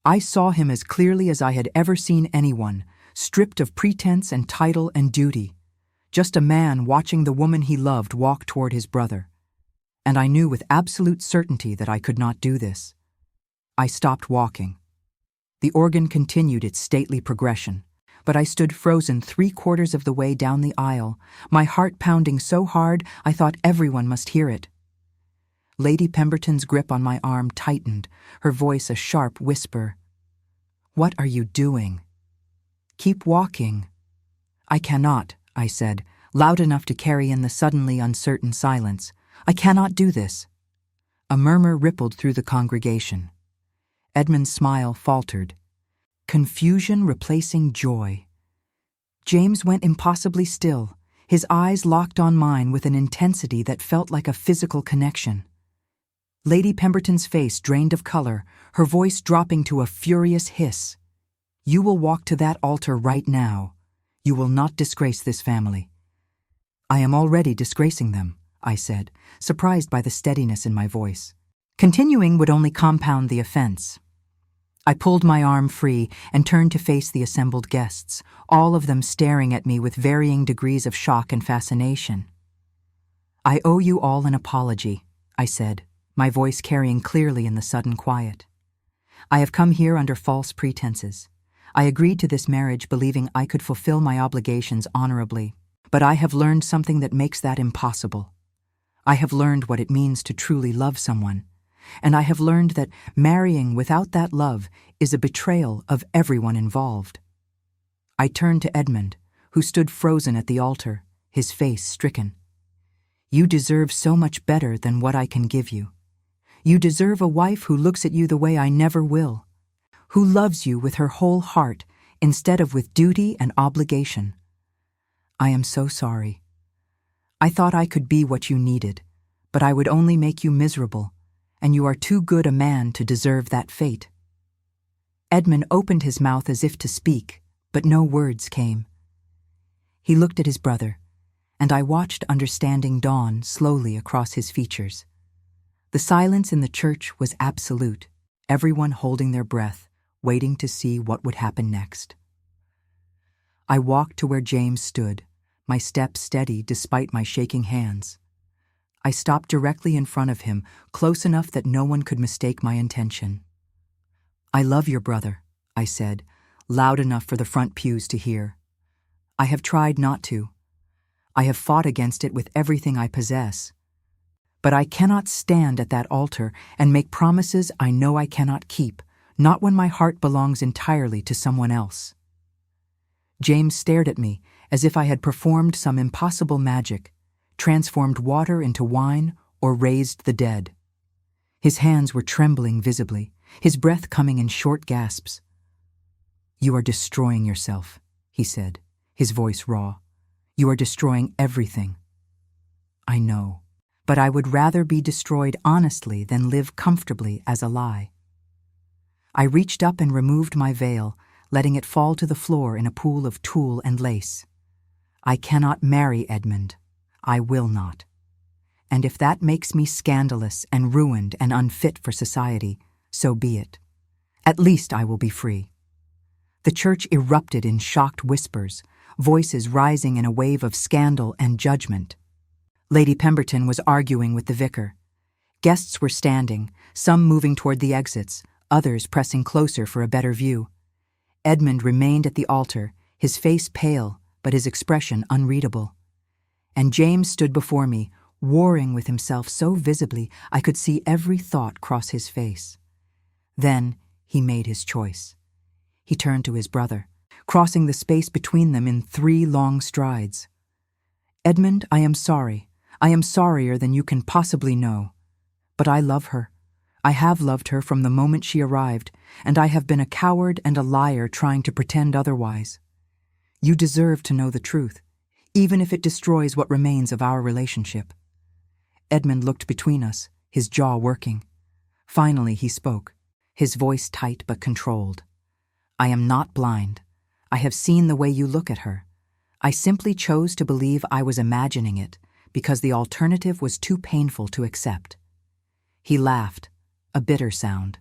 I saw him as clearly as I had ever seen anyone, stripped of pretense and title and duty, just a man watching the woman he loved walk toward his brother. And I knew with absolute certainty that I could not do this. I stopped walking. The organ continued its stately progression, but I stood frozen 3/4 of the way down the aisle, my heart pounding so hard I thought everyone must hear it. Lady Pemberton's grip on my arm tightened, her voice a sharp whisper. "What are you doing?" "Keep walking." "I cannot," I said, loud enough to carry in the suddenly uncertain silence. "I cannot do this." A murmur rippled through the congregation. Edmund's smile faltered, confusion replacing joy. James went impossibly still, his eyes locked on mine with an intensity that felt like a physical connection. Lady Pemberton's face drained of color, her voice dropping to a furious hiss. "You will walk to that altar right now. You will not disgrace this family." "I am already disgracing them," I said, surprised by the steadiness in my voice. Continuing would only compound the offense. I pulled my arm free and turned to face the assembled guests, all of them staring at me with varying degrees of shock and fascination. "I owe you all an apology," I said, my voice carrying clearly in the sudden quiet. "I have come here under false pretenses. I agreed to this marriage believing I could fulfill my obligations honorably, but I have learned something that makes that impossible. I have learned what it means to truly love someone, and I have learned that marrying without that love is a betrayal of everyone involved." I turned to Edmund, who stood frozen at the altar, his face stricken. "You deserve so much better than what I can give you. You deserve a wife who looks at you the way I never will, who loves you with her whole heart instead of with duty and obligation. I am so sorry. I thought I could be what you needed, but I would only make you miserable, and you are too good a man to deserve that fate." Edmund opened his mouth as if to speak, but no words came. He looked at his brother, and I watched understanding dawn slowly across his features. The silence in the church was absolute, everyone holding their breath, waiting to see what would happen next. I walked to where James stood, my steps steady despite my shaking hands. I stopped directly in front of him, close enough that no one could mistake my intention. "I love your brother," I said, loud enough for the front pews to hear. "I have tried not to. I have fought against it with everything I possess. But I cannot stand at that altar and make promises I know I cannot keep, not when my heart belongs entirely to someone else." James stared at me as if I had performed some impossible magic, transformed water into wine, or raised the dead. His hands were trembling visibly, his breath coming in short gasps. "You are destroying yourself," he said, his voice raw. "You are destroying everything." "I know, but I would rather be destroyed honestly than live comfortably as a lie." I reached up and removed my veil, letting it fall to the floor in a pool of tulle and lace. "I cannot marry Edmund. I will not. And if that makes me scandalous and ruined and unfit for society, so be it. At least I will be free." The church erupted in shocked whispers, voices rising in a wave of scandal and judgment. Lady Pemberton was arguing with the vicar. Guests were standing, some moving toward the exits, others pressing closer for a better view. Edmund remained at the altar, his face pale, but his expression unreadable. And James stood before me, warring with himself so visibly I could see every thought cross his face. Then he made his choice. He turned to his brother, crossing the space between them in 3 long strides. "Edmund, I am sorry. I am sorrier than you can possibly know. But I love her. I have loved her from the moment she arrived, and I have been a coward and a liar trying to pretend otherwise. You deserve to know the truth, even if it destroys what remains of our relationship." Edmund looked between us, his jaw working. Finally he spoke, his voice tight but controlled. "I am not blind. I have seen the way you look at her. I simply chose to believe I was imagining it, because the alternative was too painful to accept." He laughed, a bitter sound.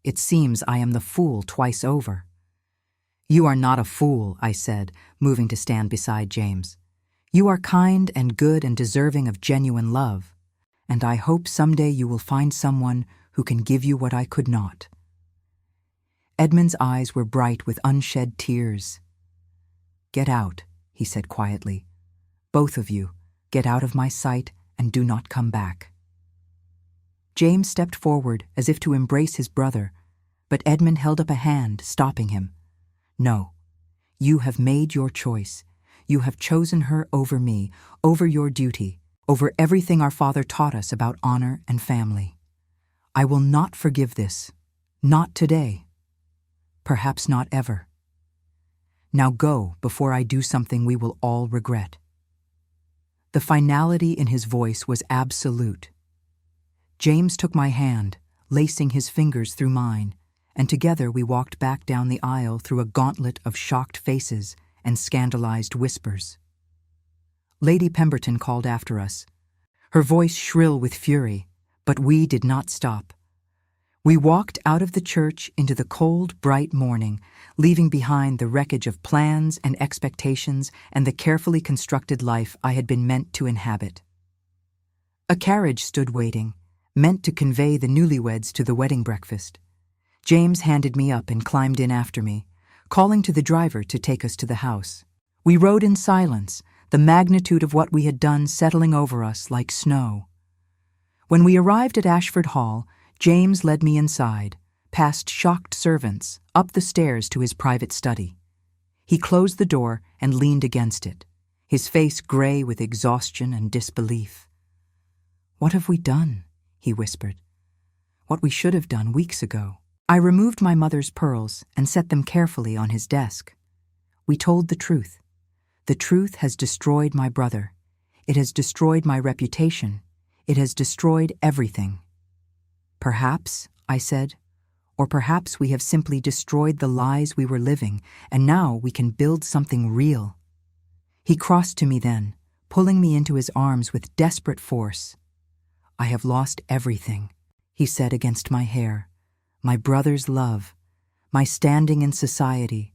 "It seems I am the fool twice over." "You are not a fool," I said, moving to stand beside James. "You are kind and good and deserving of genuine love, and I hope someday you will find someone who can give you what I could not." Edmund's eyes were bright with unshed tears. "Get out," he said quietly. "Both of you, get out of my sight and do not come back." James stepped forward as if to embrace his brother, but Edmund held up a hand, stopping him. "No, you have made your choice. You have chosen her over me, over your duty, over everything our father taught us about honor and family. I will not forgive this, not today, perhaps not ever. Now go before I do something we will all regret." The finality in his voice was absolute. James took my hand, lacing his fingers through mine, and together we walked back down the aisle through a gauntlet of shocked faces and scandalized whispers. Lady Pemberton called after us, her voice shrill with fury, but we did not stop. We walked out of the church into the cold, bright morning, leaving behind the wreckage of plans and expectations and the carefully constructed life I had been meant to inhabit. A carriage stood waiting, meant to convey the newlyweds to the wedding breakfast. James handed me up and climbed in after me, calling to the driver to take us to the house. We rode in silence, the magnitude of what we had done settling over us like snow. When we arrived at Ashford Hall, James led me inside, past shocked servants, up the stairs to his private study. He closed the door and leaned against it, his face gray with exhaustion and disbelief. "What have we done?" he whispered. "What we should have done weeks ago." I removed my mother's pearls and set them carefully on his desk. We told the truth. The truth has destroyed my brother. It has destroyed my reputation. It has destroyed everything. "Perhaps," I said, "or perhaps we have simply destroyed the lies we were living, and now we can build something real." He crossed to me then, pulling me into his arms with desperate force. "I have lost everything," he said against my hair. "My brother's love, my standing in society,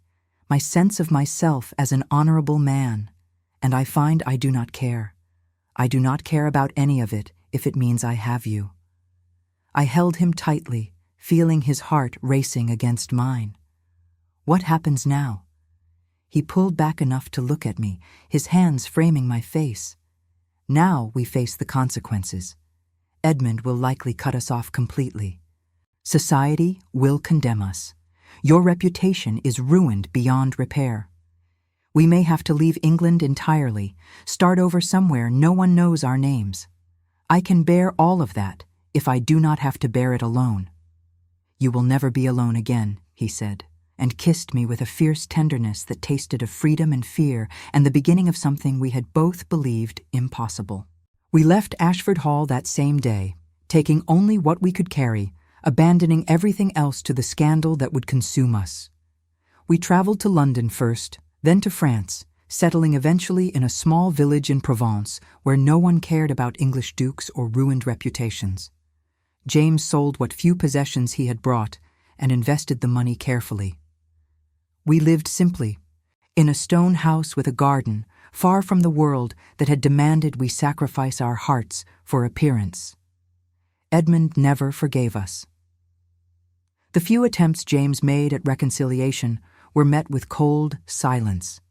my sense of myself as an honorable man, and I find I do not care. I do not care about any of it if it means I have you." I held him tightly, feeling his heart racing against mine. "What happens now?" He pulled back enough to look at me, his hands framing my face. "Now we face the consequences. Edmund will likely cut us off completely. Society will condemn us. Your reputation is ruined beyond repair. We may have to leave England entirely, start over somewhere no one knows our names. I can bear all of that if I do not have to bear it alone." "You will never be alone again," he said, and kissed me with a fierce tenderness that tasted of freedom and fear and the beginning of something we had both believed impossible. We left Ashford Hall that same day, taking only what we could carry, abandoning everything else to the scandal that would consume us. We traveled to London first, then to France, settling eventually in a small village in Provence where no one cared about English dukes or ruined reputations. James sold what few possessions he had brought and invested the money carefully. We lived simply, in a stone house with a garden, far from the world that had demanded we sacrifice our hearts for appearance. Edmund never forgave us. The few attempts James made at reconciliation were met with cold silence.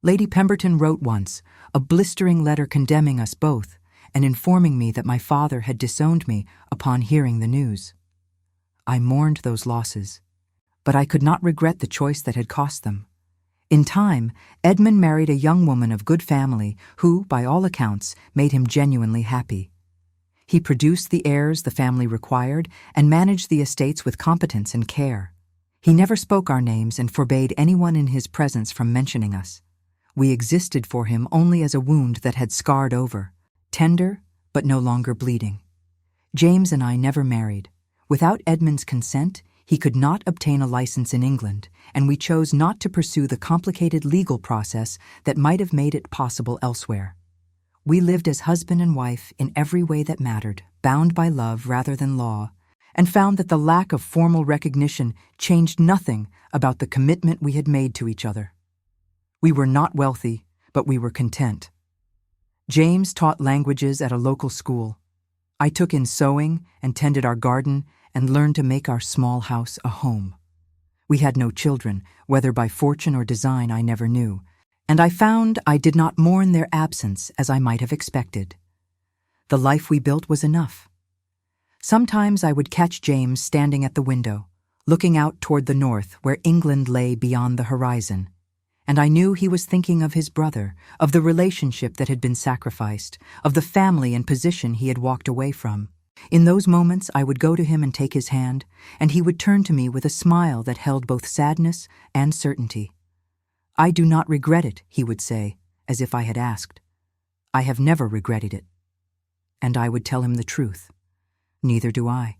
Lady Pemberton wrote once, a blistering letter condemning us both and informing me that my father had disowned me upon hearing the news. I mourned those losses, but I could not regret the choice that had cost them. In time, Edmund married a young woman of good family who, by all accounts, made him genuinely happy. He produced the heirs the family required and managed the estates with competence and care. He never spoke our names and forbade anyone in his presence from mentioning us. We existed for him only as a wound that had scarred over, tender but no longer bleeding. James and I never married. Without Edmund's consent, he could not obtain a license in England, and we chose not to pursue the complicated legal process that might have made it possible elsewhere. We lived as husband and wife in every way that mattered, bound by love rather than law, and found that the lack of formal recognition changed nothing about the commitment we had made to each other. We were not wealthy, but we were content. James taught languages at a local school. I took in sewing and tended our garden and learned to make our small house a home. We had no children, whether by fortune or design I never knew, and I found I did not mourn their absence as I might have expected. The life we built was enough. Sometimes I would catch James standing at the window, looking out toward the north where England lay beyond the horizon, and I knew he was thinking of his brother, of the relationship that had been sacrificed, of the family and position he had walked away from. In those moments I would go to him and take his hand, and he would turn to me with a smile that held both sadness and certainty. "I do not regret it," he would say, as if I had asked. "I have never regretted it." And I would tell him the truth. Neither do I.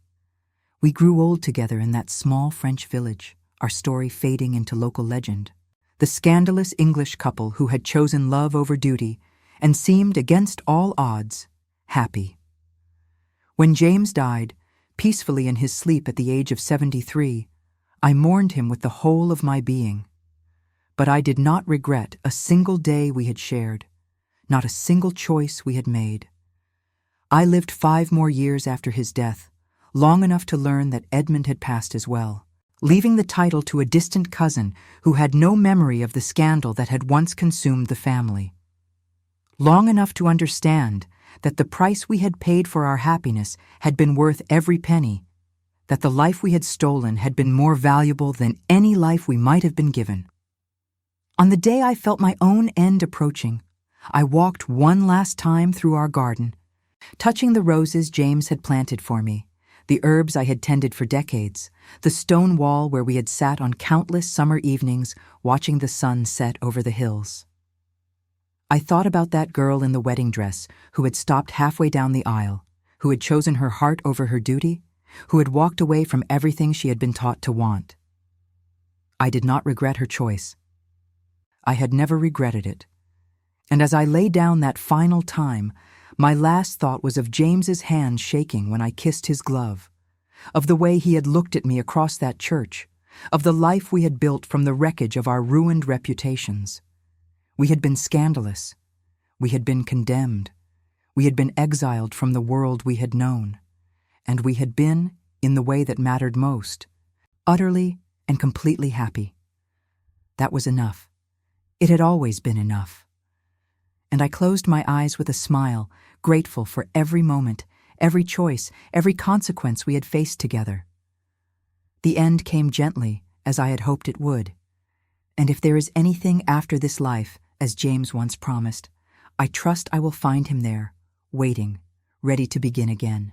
We grew old together in that small French village, our story fading into local legend. The scandalous English couple who had chosen love over duty and seemed, against all odds, happy. When James died, peacefully in his sleep at the age of 73, I mourned him with the whole of my being. But I did not regret a single day we had shared, not a single choice we had made. I lived 5 more years after his death, long enough to learn that Edmund had passed as well, leaving the title to a distant cousin who had no memory of the scandal that had once consumed the family. Long enough to understand that the price we had paid for our happiness had been worth every penny, that the life we had stolen had been more valuable than any life we might have been given. On the day I felt my own end approaching, I walked one last time through our garden, touching the roses James had planted for me, the herbs I had tended for decades, the stone wall where we had sat on countless summer evenings watching the sun set over the hills. I thought about that girl in the wedding dress who had stopped halfway down the aisle, who had chosen her heart over her duty, who had walked away from everything she had been taught to want. I did not regret her choice. I had never regretted it. And as I lay down that final time, my last thought was of James's hand shaking when I kissed his glove, of the way he had looked at me across that church, of the life we had built from the wreckage of our ruined reputations. We had been scandalous. We had been condemned. We had been exiled from the world we had known. And we had been, in the way that mattered most, utterly and completely happy. That was enough. It had always been enough. And I closed my eyes with a smile, grateful for every moment, every choice, every consequence we had faced together. The end came gently, as I had hoped it would. And if there is anything after this life, as James once promised, I trust I will find him there, waiting, ready to begin again.